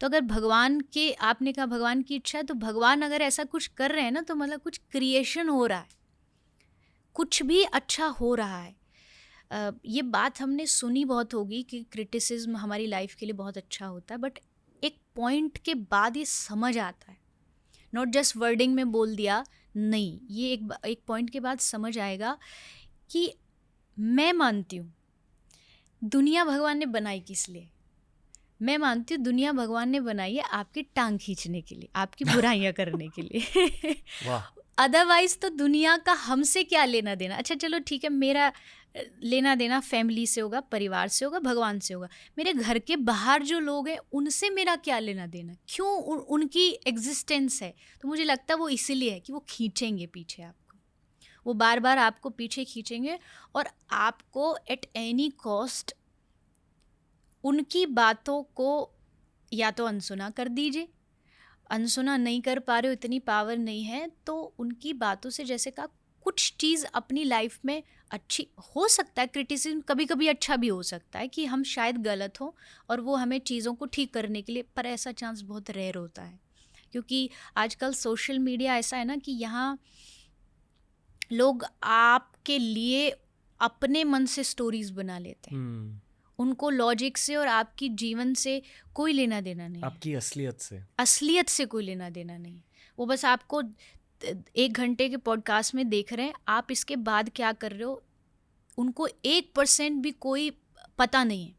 तो अगर भगवान के, आपने कहा भगवान की इच्छा है, तो भगवान अगर ऐसा कुछ कर रहे हैं ना, तो मतलब कुछ क्रिएशन हो रहा है, कुछ भी अच्छा हो रहा है। ये बात हमने सुनी बहुत होगी कि क्रिटिसिज्म हमारी लाइफ के लिए बहुत अच्छा होता है, बट एक पॉइंट के बाद ये समझ आता है, नॉट जस्ट वर्डिंग में बोल दिया, नहीं, ये एक पॉइंट के बाद समझ आएगा कि मैं मानती हूँ दुनिया भगवान ने बनाई किस लिए। मैं मानती हूँ दुनिया भगवान ने बनाई है आपकी टांग खींचने के लिए, आपकी बुराइयाँ करने के लिए। वाह। अदरवाइज तो दुनिया का हमसे क्या लेना देना। अच्छा चलो ठीक है, मेरा लेना देना फैमिली से होगा, परिवार से होगा, भगवान से होगा। मेरे घर के बाहर जो लोग हैं उनसे मेरा क्या लेना देना, क्यों उनकी एग्जिस्टेंस है। तो मुझे लगता है वो इसीलिए है कि वो खींचेंगे पीछे आपको, वो बार बार आपको पीछे खींचेंगे और आपको एट एनी कॉस्ट उनकी बातों को या तो अनसुना कर दीजिए। अनसुना नहीं कर पा रहे हो, इतनी पावर नहीं है, तो उनकी बातों से जैसे कहा कुछ चीज़ अपनी लाइफ में अच्छी हो सकता है, क्रिटिसिज्म कभी कभी अच्छा भी हो सकता है कि हम शायद गलत हों और वो हमें चीज़ों को ठीक करने के लिए, पर ऐसा चांस बहुत रेयर होता है क्योंकि आजकल सोशल मीडिया ऐसा है ना कि यहाँ लोग आपके लिए अपने मन से स्टोरीज बना लेते हैं। उनको लॉजिक से और आपकी जीवन से कोई लेना देना नहीं, आपकी असलियत से कोई लेना देना नहीं। वो बस आपको 1 घंटे के पॉडकास्ट में देख रहे हैं, आप इसके बाद क्या कर रहे हो उनको 1% भी कोई पता नहीं है।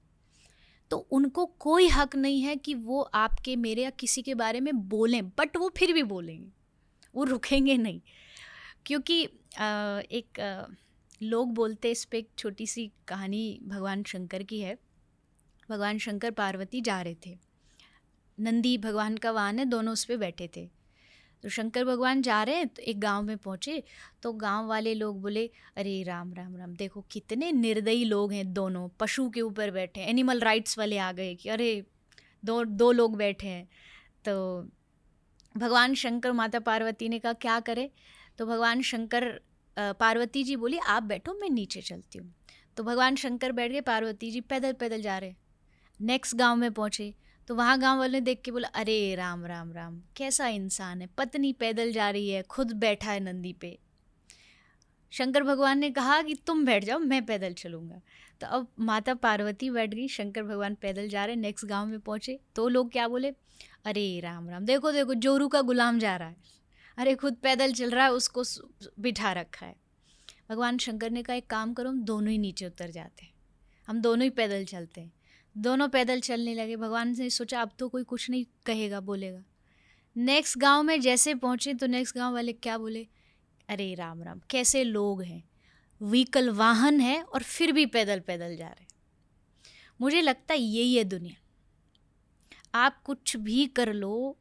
तो उनको कोई हक नहीं है कि वो आपके, मेरे या किसी के बारे में बोलें, बट वो फिर भी बोलेंगे, वो रुकेंगे नहीं। क्योंकि लोग बोलते, इस पे एक छोटी सी कहानी भगवान शंकर की है। भगवान शंकर पार्वती जा रहे थे, नंदी भगवान का वाहन है, दोनों उस पे बैठे थे। तो शंकर भगवान जा रहे हैं तो एक गांव में पहुँचे, तो गांव वाले लोग बोले अरे राम राम राम, देखो कितने निर्दयी लोग हैं, दोनों पशु के ऊपर बैठे हैं। एनिमल राइट्स वाले आ गए कि अरे दो लोग बैठे हैं। तो भगवान शंकर माता पार्वती ने कहा क्या करे। तो भगवान शंकर, पार्वती जी बोली आप बैठो, मैं नीचे चलती हूँ। तो भगवान शंकर बैठ गए, पार्वती जी पैदल पैदल जा रहे। नेक्स्ट गांव में पहुँचे तो वहाँ गांव वाले ने देख के बोला अरे राम राम राम, कैसा इंसान है, पत्नी पैदल जा रही है, खुद बैठा है नंदी पे। शंकर भगवान ने कहा कि तुम बैठ जाओ, मैं पैदल चलूँगा। तो अब माता पार्वती बैठ गई, शंकर भगवान पैदल जा रहे। नेक्स्ट गांव में पहुँचे तो लोग क्या बोले, अरे राम राम, देखो देखो जोरू का गुलाम जा रहा है, अरे खुद पैदल चल रहा है, उसको बिठा रखा है। भगवान शंकर ने कहा एक काम करो, हम दोनों ही नीचे उतर जाते हैं, हम दोनों ही पैदल चलते हैं। दोनों पैदल चलने लगे। भगवान ने सोचा अब तो कोई कुछ नहीं कहेगा, बोलेगा। नेक्स्ट गांव में जैसे पहुँचे तो नेक्स्ट गांव वाले क्या बोले, अरे राम राम, कैसे लोग हैं, व्हीकल वाहन है और फिर भी पैदल पैदल जा रहे। मुझे लगता है यही है दुनिया। आप कुछ भी कर लो,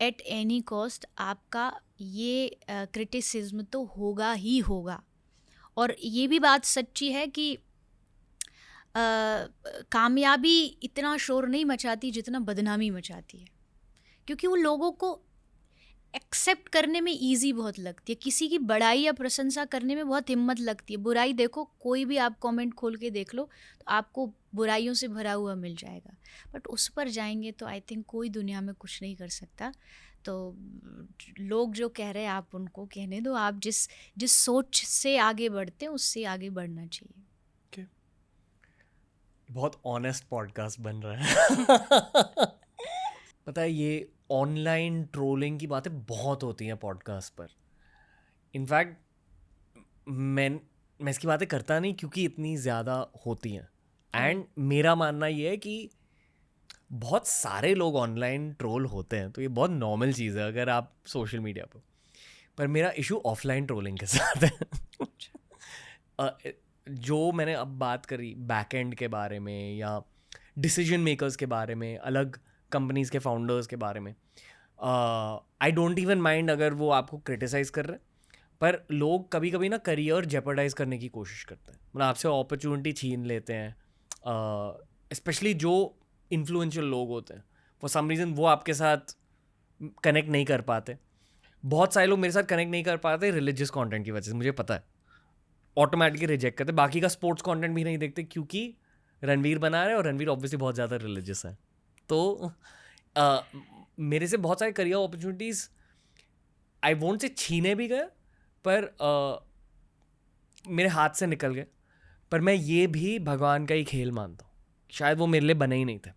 एट एनी कॉस्ट आपका ये क्रिटिसिज्म तो होगा ही होगा। और ये भी बात सच्ची है कि कामयाबी इतना शोर नहीं मचाती जितना बदनामी मचाती है, क्योंकि वो लोगों को एक्सेप्ट करने में इजी बहुत लगती है, किसी की बड़ाई या प्रशंसा करने में बहुत हिम्मत लगती है। बुराई देखो, कोई भी आप कमेंट खोल के देख लो तो आपको बुराइयों से भरा हुआ मिल जाएगा, बट उस पर जाएंगे तो आई थिंक कोई दुनिया में कुछ नहीं कर सकता। तो लोग जो कह रहे हैं आप उनको कहने दो, आप जिस सोच से आगे बढ़ते हैं उससे आगे बढ़ना चाहिए। बहुत ऑनेस्ट पॉडकास्ट बन रहा है। पता है ये ऑनलाइन ट्रोलिंग की बातें बहुत होती हैं पॉडकास्ट पर। इनफैक्ट मैं इसकी बातें करता नहीं क्योंकि इतनी ज़्यादा होती हैं। एंड मेरा मानना ये है कि बहुत सारे लोग ऑनलाइन ट्रोल होते हैं, तो ये बहुत नॉर्मल चीज़ है अगर आप सोशल मीडिया पर मेरा इशू ऑफलाइन ट्रोलिंग के साथ है। जो मैंने अब बात करी बैकएंड के बारे में या डिसीजन मेकर्स के बारे में, अलग कंपनीज़ के फाउंडर्स के बारे में, आई डोंट इवन माइंड अगर वो आपको क्रिटिसाइज़ कर रहे हैं, पर लोग कभी कभी ना करियर जेपर्डाइज करने की कोशिश करते हैं, मतलब आपसे अपॉर्चुनिटी छीन लेते हैं। स्पेशली जो इन्फ्लुएंशियल लोग होते हैं, फॉर सम रीज़न वो आपके साथ कनेक्ट नहीं कर पाते। बहुत सारे लोग मेरे साथ कनेक्ट नहीं कर पाते रिलीजियस कंटेंट की वजह से, मुझे पता है, ऑटोमेटिकली रिजेक्ट करते। बाकी का स्पोर्ट्स कंटेंट भी नहीं देखते क्योंकि रणवीर बना रहे हैं और रणवीर ऑब्वियसली बहुत ज़्यादा रिलीजियस है। तो मेरे से बहुत सारे career opportunities I won't say छीने भी गए, पर मेरे हाथ से निकल गए। पर मैं ये भी भगवान का ही खेल मानता हूँ, शायद वो मेरे लिए बने ही नहीं थे।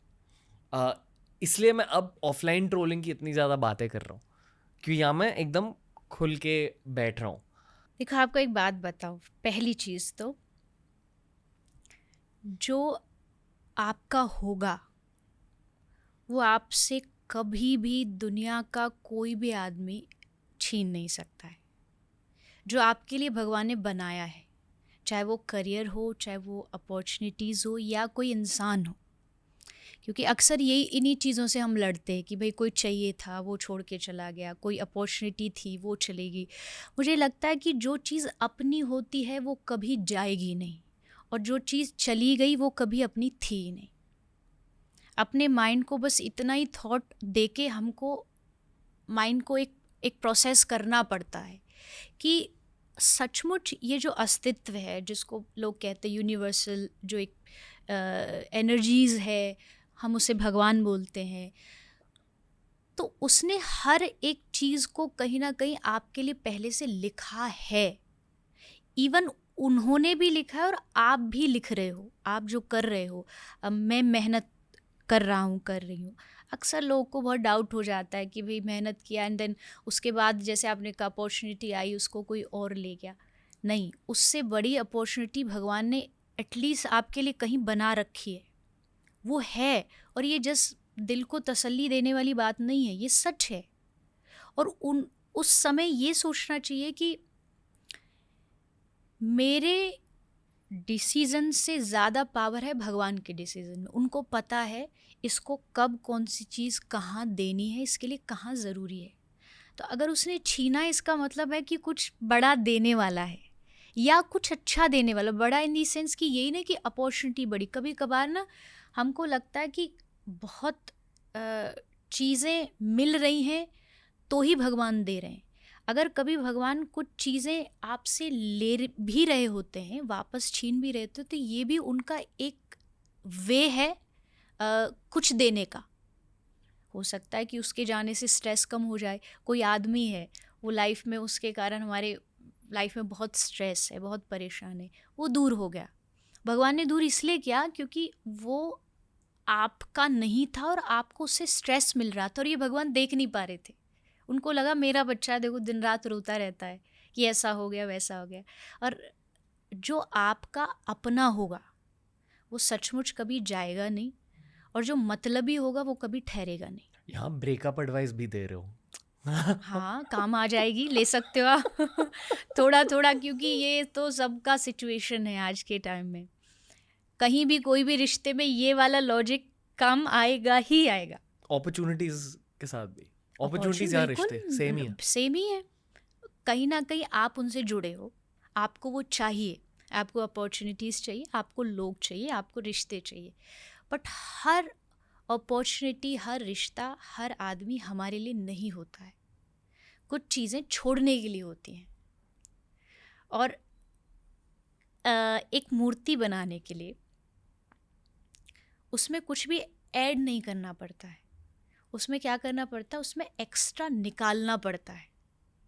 इसलिए मैं अब ऑफलाइन ट्रोलिंग की इतनी ज़्यादा बातें कर रहा हूँ, क्योंकि यहाँ मैं एकदम खुल के बैठ रहा हूँ। देखो आपको एक बात बताओ, पहली चीज़ तो जो आपका होगा वो आपसे कभी भी दुनिया का कोई भी आदमी छीन नहीं सकता है। जो आपके लिए भगवान ने बनाया है, चाहे वो करियर हो, चाहे वो अपॉर्चुनिटीज़ हो, या कोई इंसान हो, क्योंकि अक्सर यही इन्हीं चीज़ों से हम लड़ते हैं कि भाई कोई चाहिए था वो छोड़ के चला गया, कोई अपॉर्चुनिटी थी वो चलेगी। मुझे लगता है कि जो चीज़ अपनी होती है वो कभी जाएगी नहीं, और जो चीज़ चली गई वो कभी अपनी थी ही नहीं। अपने माइंड को बस इतना ही थॉट दे के हमको माइंड को एक प्रोसेस करना पड़ता है कि सचमुच ये जो अस्तित्व है, जिसको लोग कहते हैं यूनिवर्सल, जो एक एनर्जीज़ है, हम उसे भगवान बोलते हैं, तो उसने हर एक चीज़ को कहीं ना कहीं आपके लिए पहले से लिखा है। इवन उन्होंने भी लिखा है और आप भी लिख रहे हो, आप जो कर रहे हो। अब मैं मेहनत कर रहा हूँ, कर रही हूँ, अक्सर लोगों को बहुत डाउट हो जाता है कि भाई मेहनत किया एंड देन उसके बाद जैसे आपने कहा अपॉर्चुनिटी आई, उसको कोई और ले गया। नहीं, उससे बड़ी अपॉर्चुनिटी भगवान ने एटलीस्ट आपके लिए कहीं बना रखी है, वो है। और ये जस्ट दिल को तसल्ली देने वाली बात नहीं है, ये सच है। और उस समय ये सोचना चाहिए कि मेरे डिसीज़न से ज़्यादा पावर है भगवान के डिसीज़न में। उनको पता है इसको कब कौन सी चीज़ कहाँ देनी है, इसके लिए कहाँ ज़रूरी है। तो अगर उसने छीना, इसका मतलब है कि कुछ बड़ा देने वाला है या कुछ अच्छा देने वाला। बड़ा इन दी सेंस कि यही नहीं कि अपॉर्चुनिटी बड़ी। कभी कभार ना हमको लगता है कि बहुत चीज़ें मिल रही हैं तो ही भगवान दे रहे हैं। अगर कभी भगवान कुछ चीज़ें आपसे ले भी रहे होते हैं, वापस छीन भी रहे होते, तो ये भी उनका एक वे है कुछ देने का। हो सकता है कि उसके जाने से स्ट्रेस कम हो जाए। कोई आदमी है, वो लाइफ में, उसके कारण हमारे लाइफ में बहुत स्ट्रेस है, बहुत परेशान है, वो दूर हो गया। भगवान ने दूर इसलिए किया क्योंकि वो आपका नहीं था और आपको उससे स्ट्रेस मिल रहा था, और ये भगवान देख नहीं पा रहे थे। उनको लगा मेरा बच्चा देखो दिन रात रोता रहता है कि ऐसा हो गया वैसा हो गया। और जो आपका अपना होगा वो सचमुच कभी जाएगा नहीं, और जो मतलबी होगा वो कभी ठहरेगा नहीं। यहाँ ब्रेकअप एडवाइस भी दे रहे हो। हाँ, काम आ जाएगी, ले सकते हो आप थोड़ा थोड़ा, क्योंकि ये तो सबका सिचुएशन है आज के टाइम में। कहीं भी कोई भी रिश्ते में ये वाला लॉजिक काम आएगा ही आएगा। अपॉर्चुनिटीज के साथ भी, अपॉर्चुनिटीज या रिश्ते सेम ही है। सेम ही है। कहीं ना कहीं आप उनसे जुड़े हो, आपको वो चाहिए, आपको अपॉर्चुनिटीज़ चाहिए, आपको लोग चाहिए, आपको रिश्ते चाहिए। बट हर अपॉर्चुनिटी, हर रिश्ता, हर आदमी हमारे लिए नहीं होता है। कुछ चीज़ें छोड़ने के लिए होती हैं। और एक मूर्ति बनाने के लिए उसमें कुछ भी ऐड नहीं करना पड़ता है। उसमें क्या करना पड़ता है, उसमें एक्स्ट्रा निकालना पड़ता है।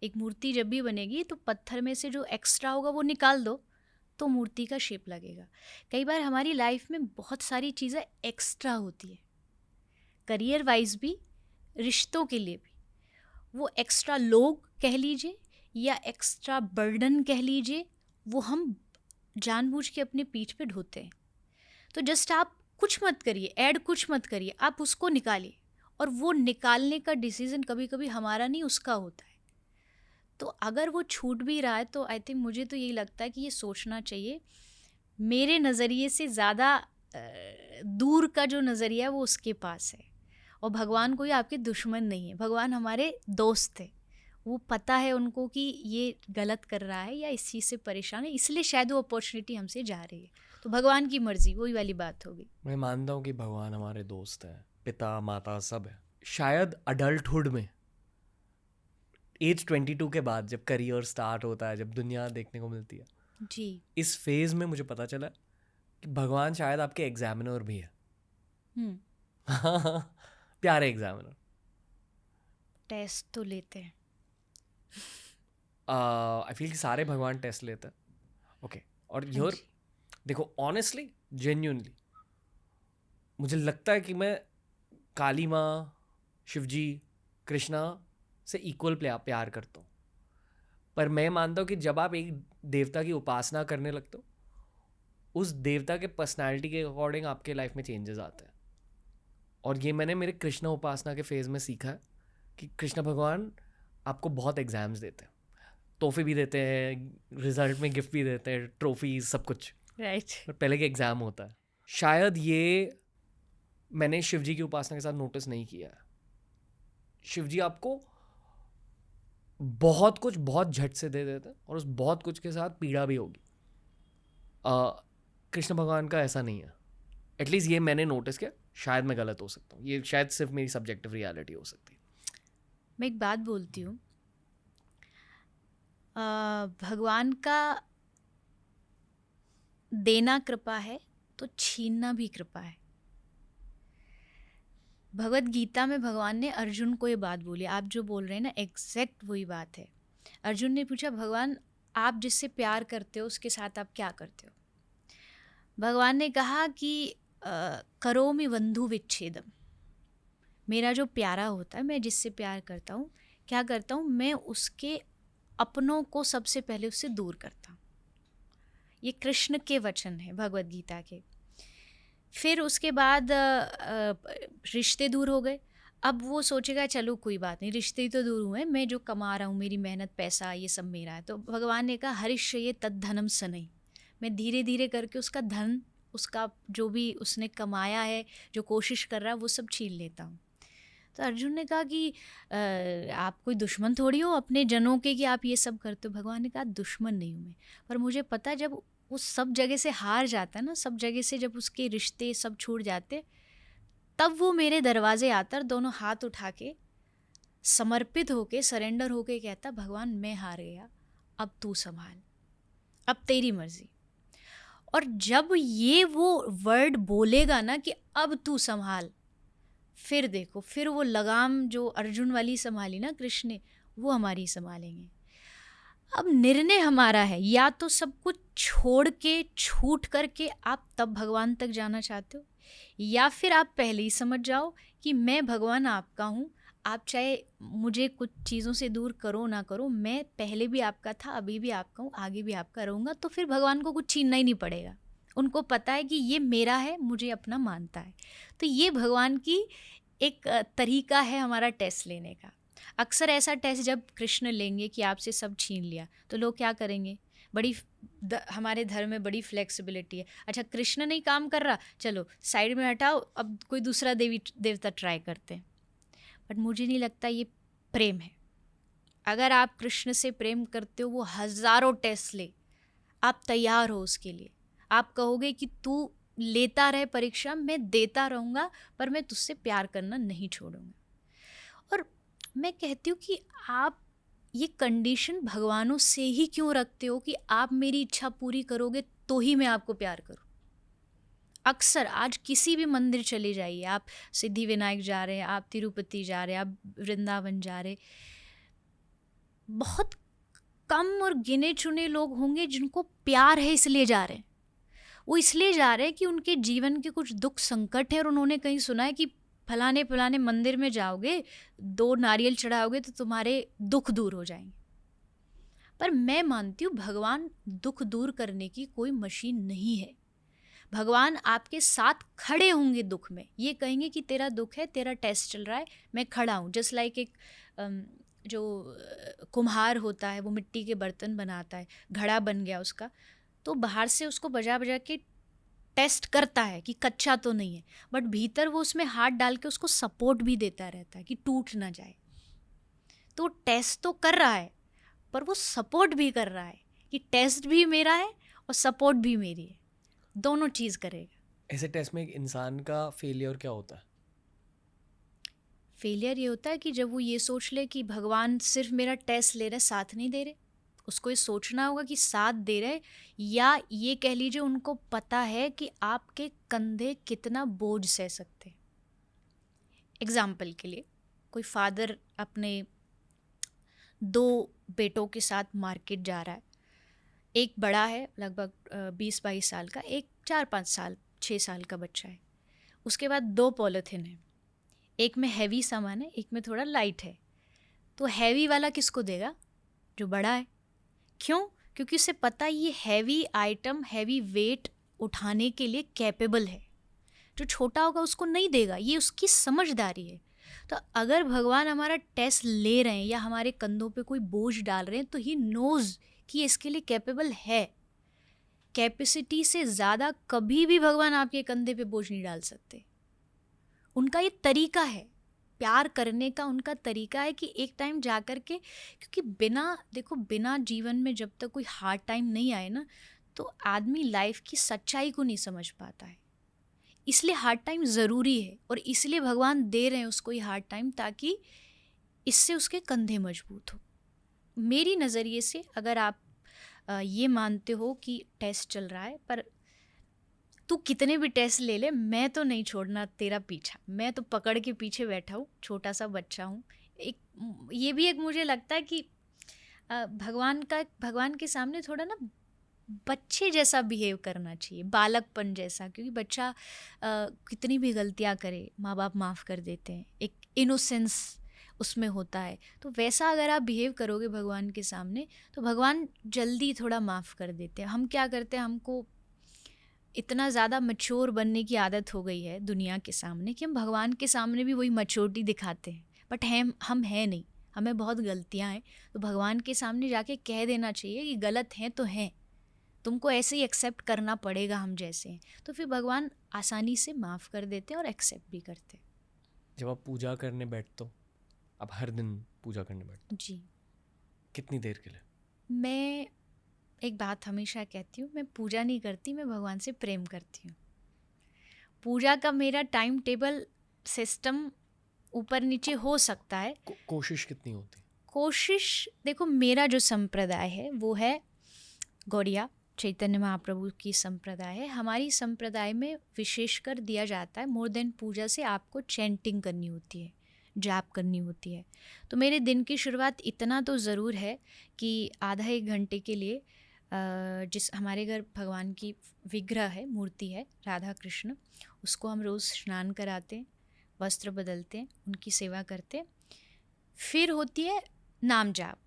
एक मूर्ति जब भी बनेगी तो पत्थर में से जो एक्स्ट्रा होगा वो निकाल दो तो मूर्ति का शेप लगेगा। कई बार हमारी लाइफ में बहुत सारी चीज़ें एक्स्ट्रा होती है, करियर वाइज भी, रिश्तों के लिए भी। वो एक्स्ट्रा लोग कह लीजिए या एक्स्ट्रा बर्डन कह लीजिए, वो हम जानबूझ के अपने पीठ पे ढोते हैं। तो जस्ट आप कुछ मत करिए, ऐड कुछ मत करिए, आप उसको निकालिए। और वो निकालने का डिसीज़न कभी कभी हमारा नहीं, उसका होता है। तो अगर वो छूट भी रहा है तो आई थिंक, मुझे तो यही लगता है कि ये सोचना चाहिए, मेरे नज़रिए से ज़्यादा दूर का जो नज़रिया है वो उसके पास है। और भगवान कोई आपके दुश्मन नहीं है, भगवान हमारे दोस्त है। वो पता है उनको कि ये गलत कर रहा है या इस चीज़ से परेशान है, इसलिए शायद वो अपॉर्चुनिटी हमसे जा रही है। तो भगवान की मर्जी, वही वाली बात होगी। मैं मानता हूँ कि भगवान हमारे दोस्त हैं, पिता माता सब है। शायद अडल्टहुड में एज 22 के बाद जब करियर स्टार्ट होता है, जब दुनिया देखने को मिलती है जी, इस फेज में मुझे पता चला कि भगवान शायद आपके एग्जामिनर भी है। प्यारे एग्जामिनर। टेस्ट तो लेते हैं। आई फील कि सारे भगवान टेस्ट लेते हैं। ओके, और योर देखो ऑनेस्टली जेन्युइनली मुझे लगता है कि मैं काली माँ, शिवजी, कृष्णा से इक्वल प्यार करता हूँ। पर मैं मानता हूँ कि जब आप एक देवता की उपासना करने लगते हो, उस देवता के पर्सनालिटी के अकॉर्डिंग आपके लाइफ में चेंजेस आते हैं। और ये मैंने मेरे कृष्णा उपासना के फेज़ में सीखा है कि कृष्ण भगवान आपको बहुत एग्जाम्स देते हैं, तोहफे भी देते हैं, रिजल्ट में गिफ्ट भी देते हैं, ट्रॉफीज, सब कुछ। राइट। पर पहले के एग्ज़ाम होता है। शायद ये मैंने शिवजी की उपासना के साथ नोटिस नहीं किया है। शिवजी आपको बहुत कुछ बहुत झट से दे देते हैं और उस बहुत कुछ के साथ पीड़ा भी होगी। कृष्ण भगवान का ऐसा नहीं है। एटलीस्ट ये मैंने नोटिस किया, शायद मैं गलत हो सकता हूँ, ये शायद सिर्फ मेरी सब्जेक्टिव रियलिटी हो सकती है। मैं एक बात बोलती हूँ, भगवान का देना कृपा है तो छीनना भी कृपा है। भगवत गीता में भगवान ने अर्जुन को ये बात बोली, आप जो बोल रहे हैं ना एग्जैक्ट वही बात है। अर्जुन ने पूछा, भगवान आप जिससे प्यार करते हो उसके साथ आप क्या करते हो? भगवान ने कहा कि करोमि बंधु विच्छेदम, मेरा जो प्यारा होता है, मैं जिससे प्यार करता हूँ, क्या करता हूँ, मैं उसके अपनों को सबसे पहले उससे दूर करता हूँ। ये कृष्ण के वचन है भगवत गीता के। फिर उसके बाद रिश्ते दूर हो गए। अब वो सोचेगा चलो कोई बात नहीं, रिश्ते ही तो दूर हुए, मैं जो कमा रहा हूँ, मेरी मेहनत, पैसा, ये सब मेरा है। तो भगवान ने कहा हरिष्ये तद्धनम सनई, मैं धीरे धीरे करके उसका धन, उसका जो भी उसने कमाया है, जो कोशिश कर रहा है, वो सब छीन लेता हूँ। तो अर्जुन ने कहा कि आप कोई दुश्मन थोड़ी हो अपने जनों के कि आप ये सब करते हो। भगवान ने कहा दुश्मन नहीं हूँ मैं, पर मुझे पता है जब वो सब जगह से हार जाता है ना, सब जगह से जब उसके रिश्ते सब छूट जाते, तब वो मेरे दरवाजे आता और दोनों हाथ उठा के समर्पित होके, सरेंडर होके कहता, भगवान मैं हार गया, अब तू संभाल, अब तेरी मर्जी। और जब ये वो वर्ड बोलेगा ना कि अब तू संभाल, फिर देखो, फिर वो लगाम जो अर्जुन वाली संभाली ना कृष्ण ने, वो हमारी संभालेंगे। अब निर्णय हमारा है, या तो सब कुछ छोड़ के, छूट करके आप तब भगवान तक जाना चाहते हो, या फिर आप पहले ही समझ जाओ कि मैं भगवान आपका हूँ, आप चाहे मुझे कुछ चीज़ों से दूर करो ना करो, मैं पहले भी आपका था, अभी भी आपका हूँ, आगे भी आपका रहूँगा। तो फिर भगवान को कुछ छीनना ही नहीं पड़ेगा, उनको पता है कि ये मेरा है, मुझे अपना मानता है। तो ये भगवान की एक तरीका है हमारा टेस्ट लेने का। अक्सर ऐसा टेस्ट जब कृष्ण लेंगे कि आपसे सब छीन लिया, तो लोग क्या करेंगे, हमारे धर्म में बड़ी फ्लेक्सिबिलिटी है, अच्छा कृष्ण नहीं काम कर रहा, चलो साइड में हटाओ, अब कोई दूसरा देवता ट्राई करते हैं। बट मुझे नहीं लगता ये प्रेम है। अगर आप कृष्ण से प्रेम करते हो, वो हज़ारों टेस्ट ले, आप तैयार हो उसके लिए, आप कहोगे कि तू लेता रहे परीक्षा, मैं देता रहूँगा, पर मैं तुझसे प्यार करना नहीं छोड़ूंगा। और मैं कहती हूँ कि आप ये कंडीशन भगवानों से ही क्यों रखते हो कि आप मेरी इच्छा पूरी करोगे तो ही मैं आपको प्यार करूँ। अक्सर आज किसी भी मंदिर चले जाइए, आप सिद्धि विनायक जा रहे हैं, आप तिरुपति जा रहे हैं, आप वृंदावन जा रहे, बहुत कम और गिने चुने लोग होंगे जिनको प्यार है इसलिए जा रहे हैं। वो इसलिए जा रहे हैं कि उनके जीवन के कुछ दुख संकट है और उन्होंने कहीं सुना है कि फलाने फलाने मंदिर में जाओगे, 2 नारियल चढ़ाओगे तो तुम्हारे दुख दूर हो जाएंगे। पर मैं मानती हूँ भगवान दुख दूर करने की कोई मशीन नहीं है। भगवान आपके साथ खड़े होंगे दुख में, ये कहेंगे कि तेरा दुख है, तेरा टेस्ट चल रहा है, मैं खड़ा हूँ। जस्ट लाइक एक जो कुम्हार होता है, वो मिट्टी के बर्तन बनाता है, घड़ा बन गया उसका, तो बाहर से उसको बजा बजा के टेस्ट करता है कि कच्चा तो नहीं है, बट भीतर वो उसमें हाथ डाल के उसको सपोर्ट भी देता रहता है कि टूट ना जाए। तो टेस्ट तो कर रहा है, पर वो सपोर्ट भी कर रहा है कि टेस्ट भी मेरा है और सपोर्ट भी मेरी है, दोनों चीज़ करेगा। ऐसे टेस्ट में एक इंसान का फेलियर क्या होता है? फेलियर ये होता है कि जब वो ये सोच ले कि भगवान सिर्फ मेरा टेस्ट ले रहे, साथ नहीं दे रहे। उसको ये सोचना होगा कि साथ दे रहे, या ये कह लीजिए उनको पता है कि आपके कंधे कितना बोझ सह सकते हैं। एग्जाम्पल के लिए, कोई फादर अपने 2 बेटों के साथ मार्केट जा रहा है, एक बड़ा है लगभग 20-22 साल का, एक 4-5 साल 6 साल का बच्चा है। उसके बाद 2 पॉलिथिन है, एक में हैवी सामान है, एक में थोड़ा लाइट है। तो हैवी वाला किसको देगा? जो बड़ा है। क्यों? क्योंकि उसे पता ये हैवी आइटम, हैवी वेट उठाने के लिए कैपेबल है। जो छोटा होगा उसको नहीं देगा, ये उसकी समझदारी है। तो अगर भगवान हमारा टेस्ट ले रहे हैं या हमारे कंधों पे कोई बोझ डाल रहे हैं, तो ही नोज कि ये इसके लिए कैपेबल है। कैपेसिटी से ज़्यादा कभी भी भगवान आपके कंधे पे बोझ नहीं डाल सकते। उनका ये तरीका है, प्यार करने का उनका तरीका है कि एक टाइम जा कर के, क्योंकि बिना जीवन में जब तक कोई हार्ड टाइम नहीं आए ना, तो आदमी लाइफ की सच्चाई को नहीं समझ पाता है। इसलिए हार्ड टाइम ज़रूरी है, और इसलिए भगवान दे रहे हैं उसको ये हार्ड टाइम, ताकि इससे उसके कंधे मजबूत हो। मेरी नज़रिए से अगर आप ये मानते हो कि टेस्ट चल रहा है, पर तू कितने भी टेस्ट ले ले, मैं तो नहीं छोड़ना तेरा पीछा, मैं तो पकड़ के पीछे बैठा हूँ, छोटा सा बच्चा हूँ। ये भी एक मुझे लगता है कि भगवान के सामने थोड़ा ना बच्चे जैसा बिहेव करना चाहिए, बालकपन जैसा, क्योंकि बच्चा कितनी भी गलतियाँ करे माँ बाप माफ़ कर देते हैं, एक इनोसेंस उसमें होता है। तो वैसा अगर आप बिहेव करोगे भगवान के सामने, तो भगवान जल्दी थोड़ा माफ़ कर देते हैं। हम क्या करते हैं, हमको इतना ज़्यादा मैच्योर बनने की आदत हो गई है दुनिया के सामने कि हम भगवान के सामने भी वही मैच्योरिटी दिखाते हैं, बट हम हैं नहीं, हमें बहुत गलतियाँ हैं। तो भगवान के सामने जाके कह देना चाहिए कि गलत हैं तो हैं, तुमको ऐसे ही एक्सेप्ट करना पड़ेगा हम जैसे हैं। तो फिर भगवान आसानी से माफ़ कर देते हैं और एक्सेप्ट भी करते हैं। जब आप पूजा करने बैठते हो, आप हर दिन पूजा करने बैठते हो जी, कितनी देर के लिए? मैं एक बात हमेशा कहती हूँ, मैं पूजा नहीं करती, मैं भगवान से प्रेम करती हूँ। पूजा का मेरा टाइम टेबल सिस्टम ऊपर नीचे हो सकता है। कोशिश कितनी होती? कोशिश देखो, मेरा जो संप्रदाय है वो है गौड़िया चैतन्य महाप्रभु की संप्रदाय है। हमारी संप्रदाय में विशेषकर दिया जाता है, मोर देन पूजा से आपको चैंटिंग करनी होती है, जाप करनी होती है। तो मेरे दिन की शुरुआत इतना तो ज़रूर है कि आधा एक घंटे के लिए जिस हमारे घर भगवान की विग्रह है, मूर्ति है राधा कृष्ण, उसको हम रोज़ स्नान कराते हैं, वस्त्र बदलते हैं, उनकी सेवा करते हैं। फिर होती है नाम जाप,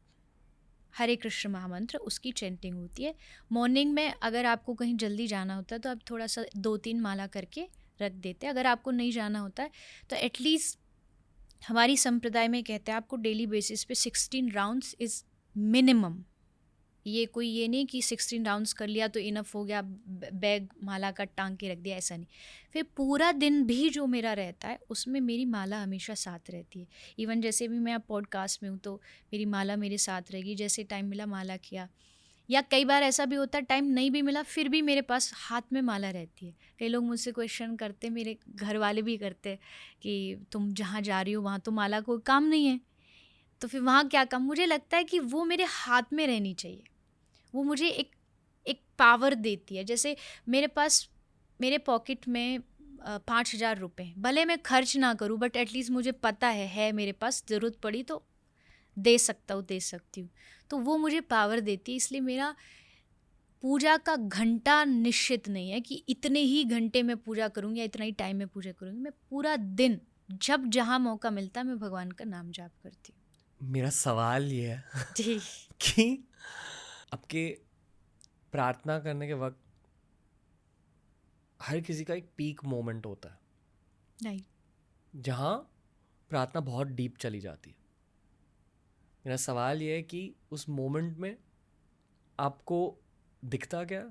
हरे कृष्ण महामंत्र, उसकी चैंटिंग होती है। मॉर्निंग में अगर आपको कहीं जल्दी जाना होता है तो आप थोड़ा सा 2-3 माला करके रख देते हैं। अगर आपको नहीं जाना होता है तो एटलीस्ट हमारी संप्रदाय में कहते हैं आपको डेली बेसिस पे 16 राउंड्स इज़ मिनिमम। ये नहीं कि 16 राउंड्स कर लिया तो इनफ हो गया, बैग माला का टांग के रख दिया, ऐसा नहीं। फिर पूरा दिन भी जो मेरा रहता है उसमें मेरी माला हमेशा साथ रहती है। इवन जैसे भी मैं अब पॉडकास्ट में हूँ तो मेरी माला मेरे साथ रहेगी, जैसे टाइम मिला माला किया। या कई बार ऐसा भी होता है टाइम नहीं भी मिला फिर भी मेरे पास हाथ में माला रहती है। कई लोग मुझसे क्वेश्चन करते, मेरे घर वाले भी करते कि तुम जहाँ जा रही हो वहाँ तो माला कोई काम नहीं है, तो फिर वहाँ क्या काम? मुझे लगता है कि वो मेरे हाथ में रहनी चाहिए, वो मुझे एक पावर देती है। जैसे मेरे पॉकेट में 5,000 रुपये, भले मैं खर्च ना करूं बट एटलीस्ट मुझे पता है मेरे पास, ज़रूरत पड़ी तो दे सकती हूँ, तो वो मुझे पावर देती है। इसलिए मेरा पूजा का घंटा निश्चित नहीं है कि इतने ही घंटे में पूजा करूँगी या इतना ही टाइम में पूजा करूँगी। मैं पूरा दिन जब जहाँ मौका मिलता है मैं भगवान का नाम जाप करती हूँ। मेरा सवाल ये है जी कि आपके प्रार्थना करने के वक्त हर किसी का एक पीक मोमेंट होता है नहीं, जहाँ प्रार्थना बहुत डीप चली जाती है। मेरा सवाल ये है कि उस मोमेंट में आपको दिखता क्या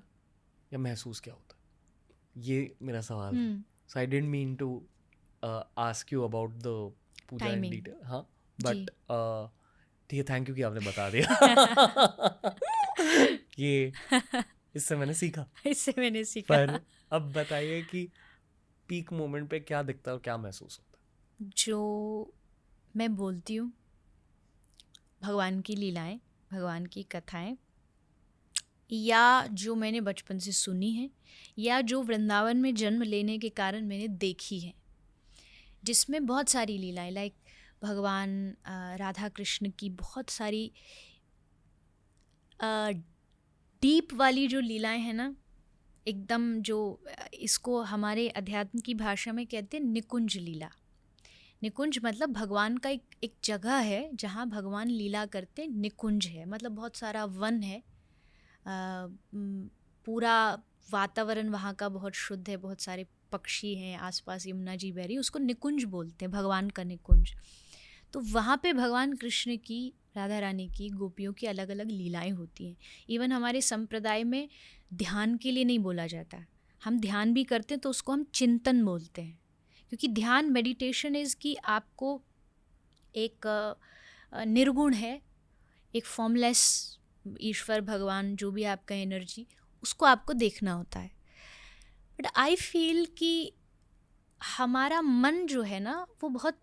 या महसूस क्या होता है, ये मेरा सवाल है। So I didn't mean to ask you about the puja in detail, हाँ, बट ठीक है, थैंक यू कि आपने बता दिया। ये इससे मैंने सीखा। पर अब बताइए कि पीक मोमेंट पे क्या दिखता है और क्या महसूस होता है? जो मैं बोलती हूँ भगवान की लीलाएं, भगवान की कथाएं, या जो मैंने बचपन से सुनी है, या जो वृंदावन में जन्म लेने के कारण मैंने देखी है, जिसमें बहुत सारी लीलाएं, लाइक भगवान राधा कृष्ण की बहुत सारी डीप वाली जो लीलाएं हैं ना, एकदम जो इसको हमारे अध्यात्म की भाषा में कहते हैं निकुंज लीला। निकुंज मतलब भगवान का एक जगह है जहाँ भगवान लीला करते हैं, निकुंज है मतलब बहुत सारा वन है, पूरा वातावरण वहाँ का बहुत शुद्ध है, बहुत सारे पक्षी हैं आसपास, यमुना जी बह रही, उसको निकुंज बोलते हैं, भगवान का निकुंज। तो वहाँ पे भगवान कृष्ण की, राधा रानी की, गोपियों की अलग अलग लीलाएं होती हैं। इवन हमारे संप्रदाय में ध्यान के लिए नहीं बोला जाता, हम ध्यान भी करते हैं तो उसको हम चिंतन बोलते हैं, क्योंकि ध्यान मेडिटेशन इज़ कि आपको एक निर्गुण है, एक फॉर्मलेस ईश्वर भगवान जो भी आपका एनर्जी, उसको आपको देखना होता है। बट आई फील कि हमारा मन जो है ना वो बहुत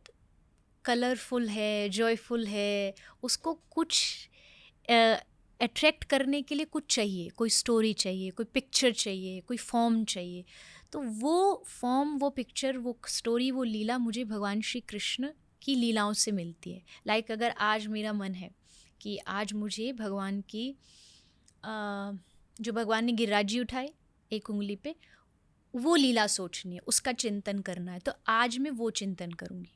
कलरफुल है, जॉयफुल है, उसको कुछ अट्रैक्ट करने के लिए कुछ चाहिए, कोई स्टोरी चाहिए, कोई पिक्चर चाहिए, कोई फॉर्म चाहिए। तो वो फॉर्म, वो पिक्चर, वो स्टोरी, वो लीला मुझे भगवान श्री कृष्ण की लीलाओं से मिलती है। लाइक अगर आज मेरा मन है कि आज मुझे भगवान की जो भगवान ने गिरिराज उठाए एक उंगली पे, वो लीला सोचनी है, उसका चिंतन करना है, तो आज मैं वो चिंतन करूँगी।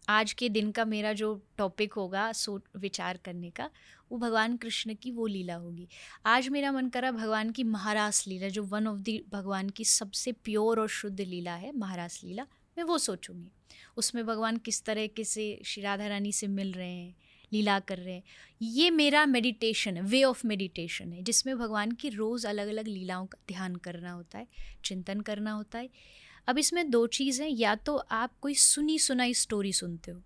आज के दिन का मेरा जो टॉपिक होगा विचार करने का, वो भगवान कृष्ण की वो लीला होगी। आज मेरा मन करा भगवान की महारास लीला, जो वन ऑफ द भगवान की सबसे प्योर और शुद्ध लीला है, महारास लीला, मैं वो सोचूंगी। उसमें भगवान किस तरह के से श्री राधा रानी से मिल रहे हैं, लीला कर रहे हैं। ये मेरा मेडिटेशन है, वे ऑफ मेडिटेशन है, जिसमें भगवान की रोज़ अलग अलग लीलाओं का ध्यान करना होता है, चिंतन करना होता है। अब इसमें दो चीज़ हैं, या तो आप कोई सुनी सुनाई स्टोरी सुनते हो,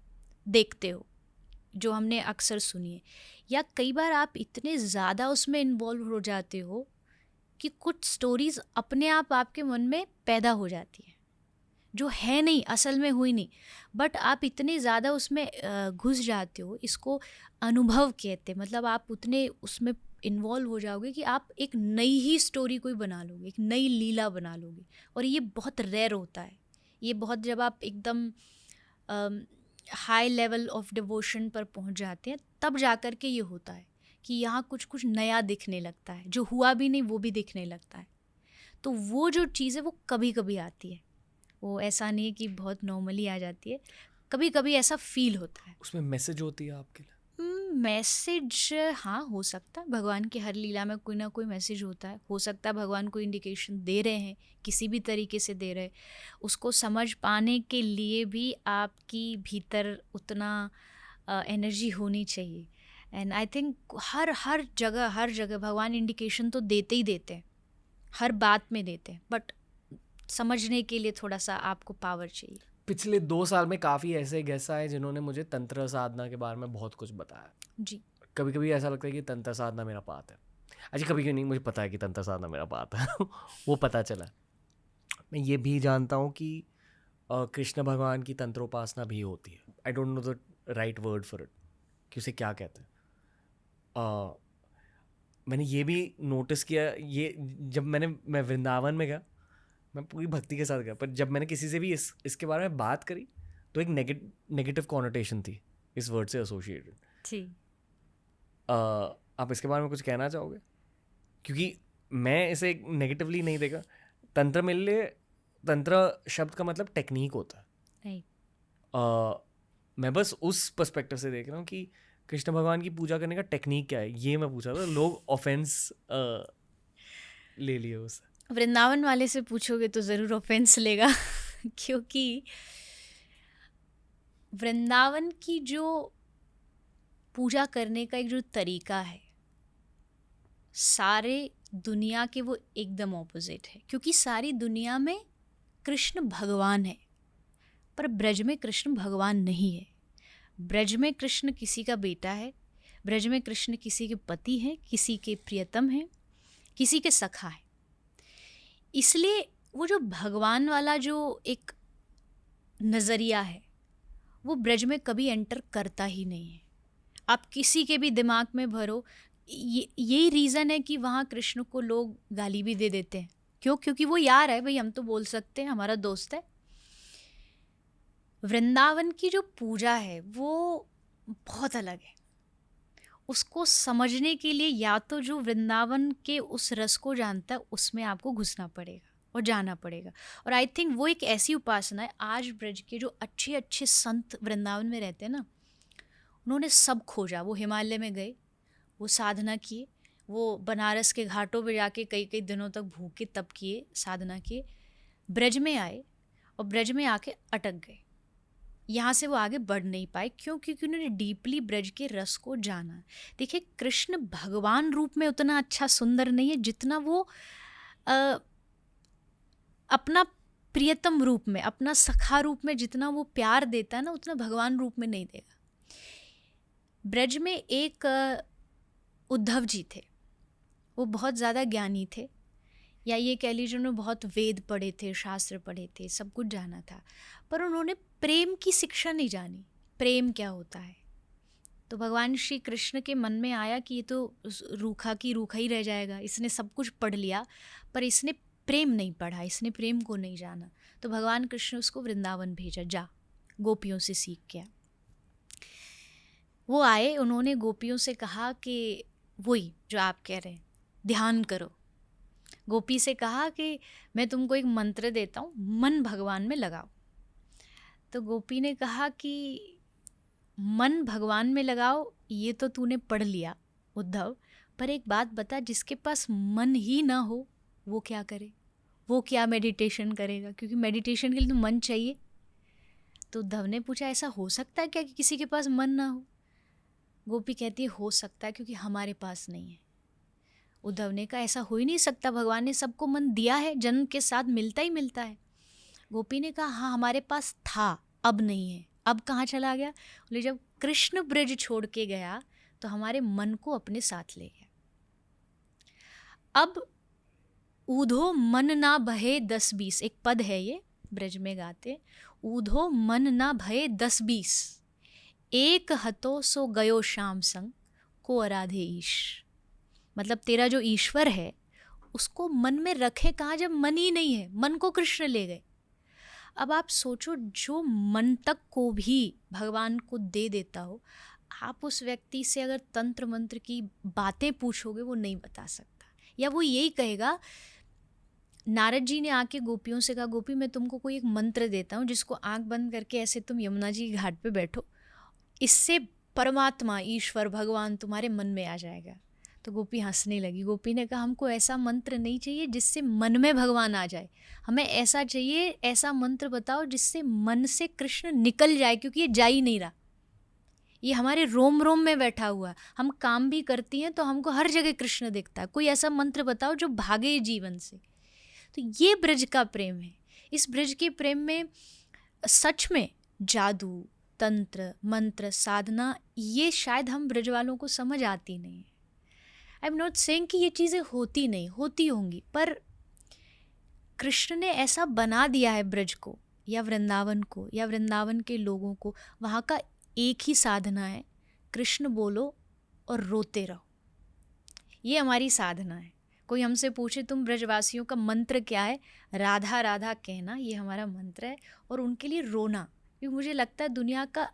देखते हो, जो हमने अक्सर सुनी है, या कई बार आप इतने ज़्यादा उसमें इन्वॉल्व हो जाते हो कि कुछ स्टोरीज़ अपने आप आपके मन में पैदा हो जाती है, जो है नहीं, असल में हुई नहीं, बट आप इतने ज़्यादा उसमें घुस जाते हो, इसको अनुभव कहते हैं। मतलब आप उतने उसमें इन्वॉल्व हो जाओगे कि आप एक नई ही स्टोरी कोई बना लोगे, एक नई लीला बना लोगे। और ये बहुत रेयर होता है, ये बहुत, जब आप एकदम हाई लेवल ऑफ डिवोशन पर पहुंच जाते हैं तब जाकर के ये होता है कि यहाँ कुछ कुछ नया दिखने लगता है, जो हुआ भी नहीं वो भी दिखने लगता है। तो वो जो चीज़ है वो कभी कभी आती है, वो ऐसा नहीं है कि बहुत नॉर्मली आ जाती है, कभी कभी ऐसा फील होता है। उसमें मैसेज होती है आपके लिए? मैसेज हाँ हो सकता है, भगवान की हर लीला में कोई ना कोई मैसेज होता है। हो सकता है भगवान को इंडिकेशन दे रहे हैं, किसी भी तरीके से दे रहे हैं। उसको समझ पाने के लिए भी आपकी भीतर उतना एनर्जी होनी चाहिए। एंड आई थिंक हर जगह भगवान इंडिकेशन तो देते ही देते हैं, हर बात में देते हैं, बट समझने के लिए थोड़ा सा आपको पावर चाहिए। पिछले 2 साल में काफ़ी ऐसे गेस्ट आए जिन्होंने मुझे तंत्र साधना के बारे में बहुत कुछ बताया जी। कभी कभी ऐसा लगता है कि तंत्र साधना मेरा पात है। अच्छा, कभी कभी नहीं, मुझे पता है कि तंत्र साधना मेरा पात है वो पता चला। मैं ये भी जानता हूँ कि कृष्ण भगवान की तंत्रोपासना भी होती है। I don't know the right word for it कि उसे क्या कहते हैं। मैंने ये भी नोटिस किया, ये जब मैं वृंदावन में गया, मैं पूरी भक्ति के साथ गया, पर जब मैंने किसी से भी इसके बारे में बात करी तो एक नेगेटिव कॉनोटेशन थी इस वर्ड से एसोसिएटेड। जी। आप इसके बारे में कुछ कहना चाहोगे? क्योंकि मैं इसे नेगेटिवली नहीं देखा। तंत्र मेरे लिए, तंत्र शब्द का मतलब टेक्निक होता है। मैं बस उस पर्सपेक्टिव से देख रहा हूँ कि कृष्ण भगवान की पूजा करने का टेक्निक क्या है, ये मैं पूछा था। लोग ऑफेंस ले लिए उससे। वृंदावन वाले से पूछोगे तो ज़रूर ऑफेंस लेगा क्योंकि वृंदावन की जो पूजा करने का एक जो तरीका है, सारे दुनिया के वो एकदम ऑपोजिट है। क्योंकि सारी दुनिया में कृष्ण भगवान है, पर ब्रज में कृष्ण भगवान नहीं है। ब्रज में कृष्ण किसी का बेटा है, ब्रज में कृष्ण किसी के पति हैं, किसी के प्रियतम हैं, किसी के सखा है। इसलिए वो जो भगवान वाला जो एक नज़रिया है वो ब्रज में कभी एंटर करता ही नहीं है। आप किसी के भी दिमाग में भरो, यही रीज़न है कि वहाँ कृष्ण को लोग गाली भी दे देते हैं। क्यों? क्योंकि वो यार है भाई, हम तो बोल सकते हैं, हमारा दोस्त है। वृंदावन की जो पूजा है वो बहुत अलग है। उसको समझने के लिए या तो जो वृंदावन के उस रस को जानता है उसमें आपको घुसना पड़ेगा, और जाना पड़ेगा। और आई थिंक वो एक ऐसी उपासना है, आज ब्रज के जो अच्छे अच्छे संत वृंदावन में रहते हैं ना, उन्होंने सब खोजा। वो हिमालय में गए, वो साधना किए, वो बनारस के घाटों पे जाके कई कई दिनों तक भूखे तप किए, साधना किए, ब्रज में आए और ब्रज में आके अटक गए। यहाँ से वो आगे बढ़ नहीं पाए। क्यों? क्योंकि उन्होंने डीपली ब्रज के रस को जाना। देखिए, कृष्ण भगवान रूप में उतना अच्छा सुंदर नहीं है जितना वो अपना प्रियतम रूप में, अपना सखा रूप में जितना वो प्यार देता है ना, उतना भगवान रूप में नहीं देगा। ब्रज में एक उद्धव जी थे, वो बहुत ज़्यादा ज्ञानी थे, या ये कह लीजिए उन्होंने बहुत वेद पढ़े थे, शास्त्र पढ़े थे, सब कुछ जाना था, पर उन्होंने प्रेम की शिक्षा नहीं जानी। प्रेम क्या होता है? तो भगवान श्री कृष्ण के मन में आया कि ये तो रूखा की रूखा ही रह जाएगा, इसने सब कुछ पढ़ लिया पर इसने प्रेम नहीं पढ़ा, इसने प्रेम को नहीं जाना। तो भगवान कृष्ण उसको वृंदावन भेजा, जा गोपियों से सीख के आ। वो आए, उन्होंने गोपियों से कहा कि वही जो आप कह रहे हैं, ध्यान करो। गोपी से कहा कि मैं तुमको एक मंत्र देता हूँ, मन भगवान में लगाओ। तो गोपी ने कहा कि मन भगवान में लगाओ ये तो तूने पढ़ लिया उद्धव, पर एक बात बता, जिसके पास मन ही ना हो वो क्या करे? वो क्या मेडिटेशन करेगा? क्योंकि मेडिटेशन के लिए तो मन चाहिए। तो उद्धव ने पूछा, ऐसा हो सकता है क्या कि किसी के पास मन ना हो? गोपी कहती है, हो सकता है, क्योंकि हमारे पास नहीं है। उद्धव ने कहा, ऐसा हो ही नहीं सकता, भगवान ने सबको मन दिया है, जन्म के साथ मिलता ही मिलता है। गोपी ने कहा, हाँ हमारे पास था, अब नहीं है। अब कहाँ चला गया? बोले, जब कृष्ण ब्रज छोड़ के गया तो हमारे मन को अपने साथ ले गया। अब ऊधो मन ना भये 10-20, एक पद है ये, ब्रज में गाते, ऊधो मन ना भये 10-20, एक हतो सो गयो श्याम संग, को आराधे ईश। मतलब तेरा जो ईश्वर है उसको मन में रखे कहाँ, जब मन ही नहीं है, मन को कृष्ण ले गए। अब आप सोचो, जो मन तक को भी भगवान को दे देता हो, आप उस व्यक्ति से अगर तंत्र मंत्र की बातें पूछोगे वो नहीं बता सकता, या वो यही कहेगा। नारद जी ने आके गोपियों से कहा, गोपी मैं तुमको कोई एक मंत्र देता हूँ जिसको आंख बंद करके ऐसे तुम यमुना जी के घाट पे बैठो, इससे परमात्मा ईश्वर भगवान तुम्हारे मन में आ जाएगा। तो गोपी हंसने लगी। गोपी ने कहा, हमको ऐसा मंत्र नहीं चाहिए जिससे मन में भगवान आ जाए, हमें ऐसा चाहिए, ऐसा मंत्र बताओ जिससे मन से कृष्ण निकल जाए, क्योंकि ये जा ही नहीं रहा, ये हमारे रोम रोम में बैठा हुआ है। हम काम भी करती हैं तो हमको हर जगह कृष्ण दिखता है, कोई ऐसा मंत्र बताओ जो भागे जीवन से। तो ये ब्रज का प्रेम है। इस ब्रज के प्रेम में सच में जादू, तंत्र, मंत्र, साधना, ये शायद हम ब्रज वालों को समझ आती नहीं है। आई एम नॉट सेइंग कि ये चीज़ें होती नहीं, होती होंगी, पर कृष्ण ने ऐसा बना दिया है ब्रज को या वृंदावन को या वृंदावन के लोगों को, वहाँ का एक ही साधना है, कृष्ण बोलो और रोते रहो। ये हमारी साधना है। कोई हमसे पूछे तुम ब्रजवासियों का मंत्र क्या है, राधा राधा कहना, ये हमारा मंत्र है, और उनके लिए रोना। क्योंकि मुझे लगता है दुनिया का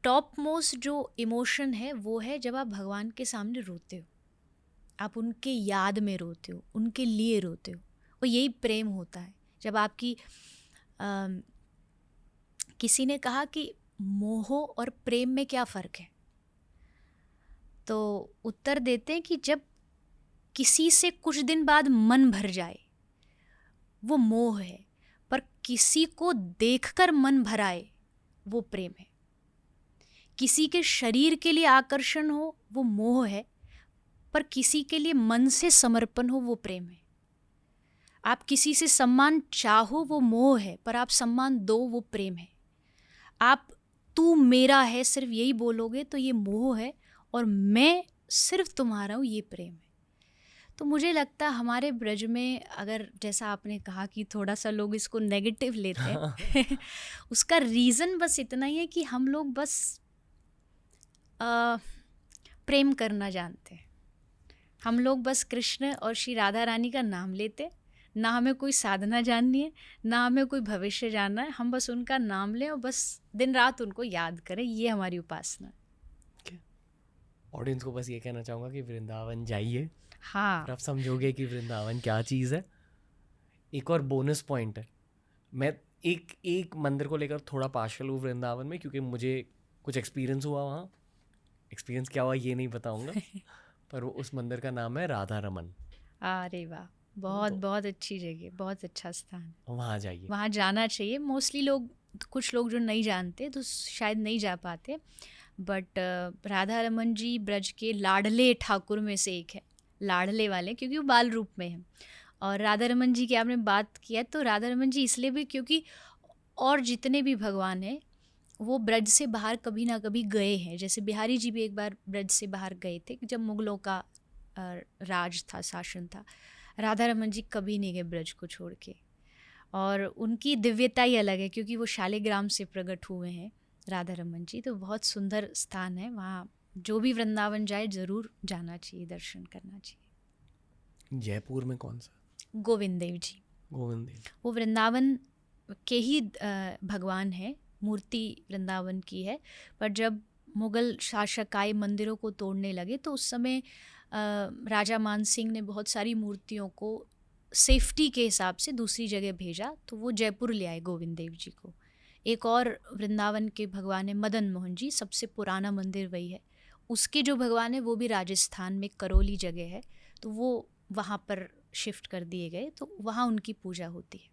टॉप मोस्ट जो इमोशन है वो है जब आप भगवान के सामने रोते हो, आप उनके याद में रोते हो, उनके लिए रोते हो, और यही प्रेम होता है। जब आपकी किसी ने कहा कि मोह और प्रेम में क्या फ़र्क है, तो उत्तर देते हैं कि जब किसी से कुछ दिन बाद मन भर जाए वो मोह है, पर किसी को देखकर मन भराए वो प्रेम है। किसी के शरीर के लिए आकर्षण हो वो मोह है, पर किसी के लिए मन से समर्पण हो वो प्रेम है। आप किसी से सम्मान चाहो वो मोह है, पर आप सम्मान दो वो प्रेम है। आप तू मेरा है सिर्फ यही बोलोगे तो ये मोह है, और मैं सिर्फ तुम्हारा हूँ ये प्रेम है। तो मुझे लगता है हमारे ब्रज में, अगर जैसा आपने कहा कि थोड़ा सा लोग इसको नेगेटिव लेते हैं उसका रीज़न बस इतना ही है कि हम लोग बस प्रेम करना जानते हैं। हम लोग बस कृष्ण और श्री राधा रानी का नाम लेते, ना हमें कोई साधना जाननी है, ना हमें कोई भविष्य जानना है, हम बस उनका नाम लें और बस दिन रात उनको याद करें, ये हमारी उपासना है। ऑडियंस को बस ये कहना चाहूँगा कि वृंदावन जाइए, हाँ, आप समझोगे कि वृंदावन क्या चीज़ है, एक और बोनस पॉइंट है, मैं एक मंदिर को लेकर थोड़ा पार्शल हूँ वृंदावन में, क्योंकि मुझे कुछ एक्सपीरियंस हुआ वहाँ। एक्सपीरियंस क्या हुआ ये नहीं बताऊँगा, पर वो उस मंदिर का नाम है राधा रमन। अरे वाह, बहुत तो बहुत अच्छी जगह, बहुत अच्छा स्थान, वहाँ जाइए। वहाँ जाना चाहिए। मोस्टली लोग, कुछ लोग जो नहीं जानते तो शायद नहीं जा पाते, बट राधा रमन जी ब्रज के लाडले ठाकुर में से एक है, लाडले वाले, क्योंकि वो बाल रूप में है। और राधा रमन जी की आपने बात किया, तो राधा रमन जी इसलिए भी क्योंकि और जितने भी भगवान हैं वो ब्रज से बाहर कभी ना कभी गए हैं। जैसे बिहारी जी भी एक बार ब्रज से बाहर गए थे जब मुगलों का राज था, शासन था। राधा रमन जी कभी नहीं गए ब्रज को छोड़ के, और उनकी दिव्यता ही अलग है, क्योंकि वो शालिग्राम से प्रकट हुए हैं राधा रमन जी। तो बहुत सुंदर स्थान है वहाँ, जो भी वृंदावन जाए ज़रूर जाना चाहिए, दर्शन करना चाहिए। जयपुर में कौन सा? गोविंद देव जी, गोविंद देव। वो वृंदावन के ही भगवान है, मूर्ति वृंदावन की है। पर जब मुग़ल शासक आए मंदिरों को तोड़ने लगे, तो उस समय राजा मान सिंह ने बहुत सारी मूर्तियों को सेफ्टी के हिसाब से दूसरी जगह भेजा, तो वो जयपुर ले आए गोविंद देव जी को। एक और वृंदावन के भगवान है मदन मोहन जी, सबसे पुराना मंदिर वही है। उसके जो भगवान है वो भी राजस्थान में करौली जगह है, तो वो वहाँ पर शिफ्ट कर दिए गए, तो वहाँ उनकी पूजा होती है।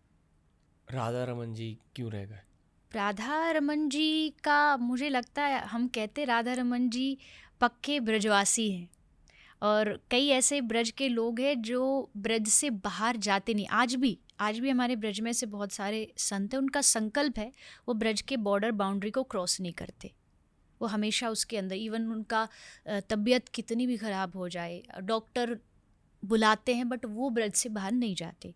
राधा रमन जी क्यों रह गए? राधा रमन जी का मुझे लगता है, हम कहते राधा रमन जी पक्के ब्रजवासी हैं, और कई ऐसे ब्रज के लोग हैं जो ब्रज से बाहर जाते नहीं। आज भी हमारे ब्रज में से बहुत सारे संत हैं, उनका संकल्प है वो ब्रज के बॉर्डर बाउंड्री को क्रॉस नहीं करते, वो हमेशा उसके अंदर। इवन उनका तबीयत कितनी भी ख़राब हो जाए, डॉक्टर बुलाते हैं, बट वो ब्रज से बाहर नहीं जाते।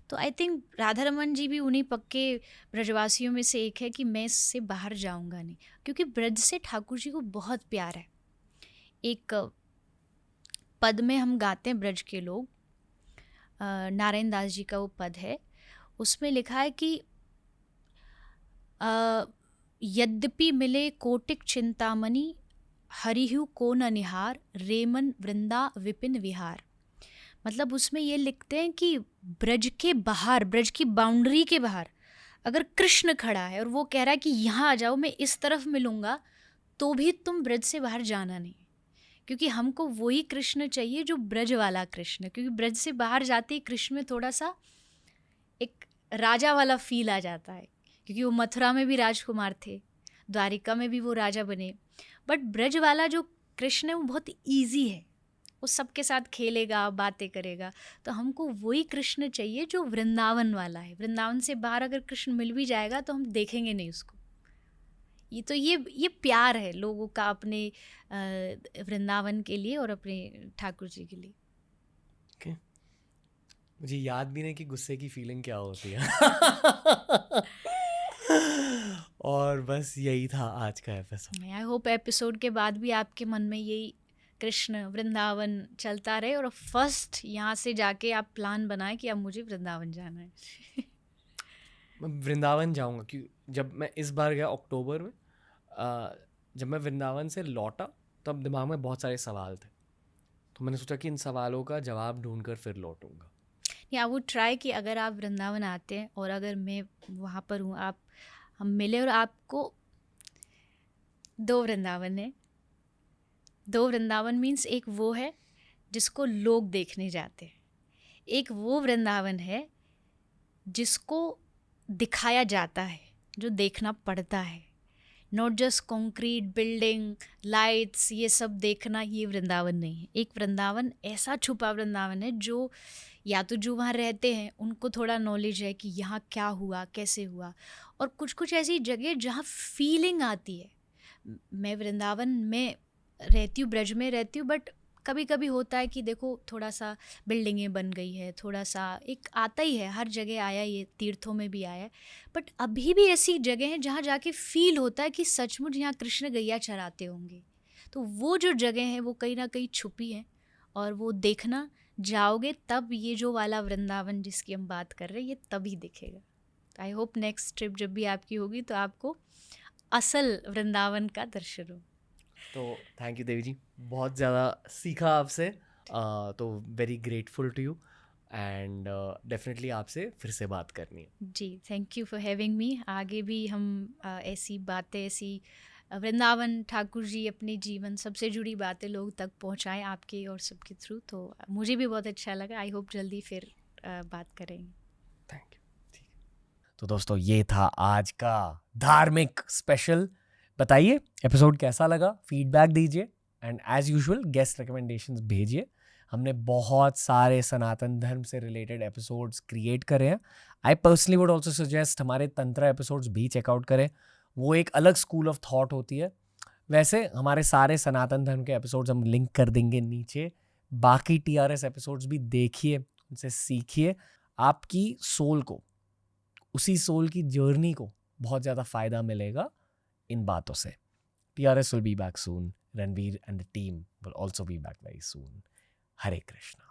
तो आई थिंक राधा रमन जी भी उन्हीं पक्के ब्रजवासियों में से एक है कि मैं इससे बाहर जाऊंगा नहीं, क्योंकि ब्रज से ठाकुर जी को बहुत प्यार है। एक पद में हम गाते हैं ब्रज के लोग, नारायण दास जी का वो पद है, उसमें लिखा है कि यद्यपि मिले कोटिक चिंतामणि, हरिहु को न निहार, रेमन वृंदा विपिन विहार। मतलब उसमें ये लिखते हैं कि ब्रज के बाहर, ब्रज की बाउंड्री के बाहर अगर कृष्ण खड़ा है और वो कह रहा है कि यहाँ आ जाओ, मैं इस तरफ मिलूँगा, तो भी तुम ब्रज से बाहर जाना नहीं, क्योंकि हमको वही कृष्ण चाहिए जो ब्रज वाला कृष्ण। क्योंकि ब्रज से बाहर जाते ही कृष्ण में थोड़ा सा एक राजा वाला फील आ जाता है, क्योंकि वो मथुरा में भी राजकुमार थे, द्वारिका में भी वो राजा बने, बट ब्रज वाला जो कृष्ण है वो बहुत ईजी है, वो सबके साथ खेलेगा, बातें करेगा। तो हमको वही कृष्ण चाहिए जो वृंदावन वाला है। वृंदावन से बाहर अगर कृष्ण मिल भी जाएगा तो हम देखेंगे नहीं उसको। ये प्यार है लोगों का अपने वृंदावन के लिए और अपने ठाकुर जी के लिए। okay. मुझे याद भी नहीं कि गुस्से की फीलिंग क्या होती है। और बस यही था आज का एपिसोड। आई होप एपिसोड के बाद भी आपके मन में यही कृष्ण वृंदावन चलता रहे, और फर्स्ट यहाँ से जाके आप प्लान बनाएं कि अब मुझे वृंदावन जाना है। मैं वृंदावन जाऊंगा, क्योंकि जब मैं इस बार गया अक्टूबर में, जब मैं वृंदावन से लौटा तब दिमाग में बहुत सारे सवाल थे, तो मैंने सोचा कि इन सवालों का जवाब ढूंढकर फिर लौटूंगा। या वो ट्राई कि अगर आप वृंदावन आते हैं और अगर मैं वहाँ पर हूँ, आप हम मिले, और आपको दो वृंदावन है। दो वृंदावन मीन्स एक वो है जिसको लोग देखने जाते हैं, एक वो वृंदावन है जिसको दिखाया जाता है, जो देखना पड़ता है। Not just concrete building lights, ये सब देखना, ये वृंदावन नहीं है। एक वृंदावन ऐसा छुपा वृंदावन है जो या तो जो वहाँ रहते हैं उनको थोड़ा नॉलेज है कि यहाँ क्या हुआ, कैसे हुआ, और कुछ कुछ ऐसी जगह जहाँ फीलिंग आती है। मैं वृंदावन में रहती हूँ, ब्रज में रहती हूँ, बट कभी कभी होता है कि देखो थोड़ा सा बिल्डिंगें बन गई है, थोड़ा सा एक आता ही है, हर जगह आया, ये तीर्थों में भी आया है, बट अभी भी ऐसी जगह हैं जहाँ जाके फील होता है कि सचमुच यहाँ कृष्ण गैया चराते होंगे। तो वो जो जगह है वो कहीं ना कहीं छुपी है, और वो देखना जाओगे तब ये जो वाला वृंदावन जिसकी हम बात कर रहे हैं ये तभी दिखेगा। तो आई होप नेक्स्ट ट्रिप जब भी आपकी होगी तो आपको असल वृंदावन का दर्शन हो। तो थैंक यू देवी जी, बहुत ज़्यादा सीखा आपसे, तो very grateful to you. And definitely आपसे फिर से बात करनी है। जी, thank you for having me. आगे भी हम ऐसी बातें, ऐसी वृंदावन ठाकुर जी अपने जीवन सबसे जुड़ी बातें लोग तक पहुंचाएं आपके और सबके थ्रू। तो मुझे भी बहुत अच्छा लगा। आई होप जल्दी फिर बात करेंगे। Thank you. ठीक है, तो दोस्तों ये था आज का धार्मिक स्पेशल। बताइए एपिसोड कैसा लगा, फीडबैक दीजिए and as usual guest recommendations भेजिए। हमने बहुत सारे सनातन धर्म से रिलेटेड एपिसोड्स क्रिएट करे हैं। I personally would also suggest हमारे तंत्रा एपिसोड्स भी चेकआउट करें, वो एक अलग स्कूल ऑफ थॉट होती है। वैसे हमारे सारे सनातन धर्म के एपिसोड्स हम लिंक कर देंगे नीचे। बाकी TRS एपिसोड्स भी देखिए, उनसे सीखिए। आपकी सोल को, उसी सोल की जर्नी को बहुत ज़्यादा फ़ायदा मिलेगा इन बातों से। TRS will be back soon. Ranveer and the team will also be back very soon. Hare Krishna.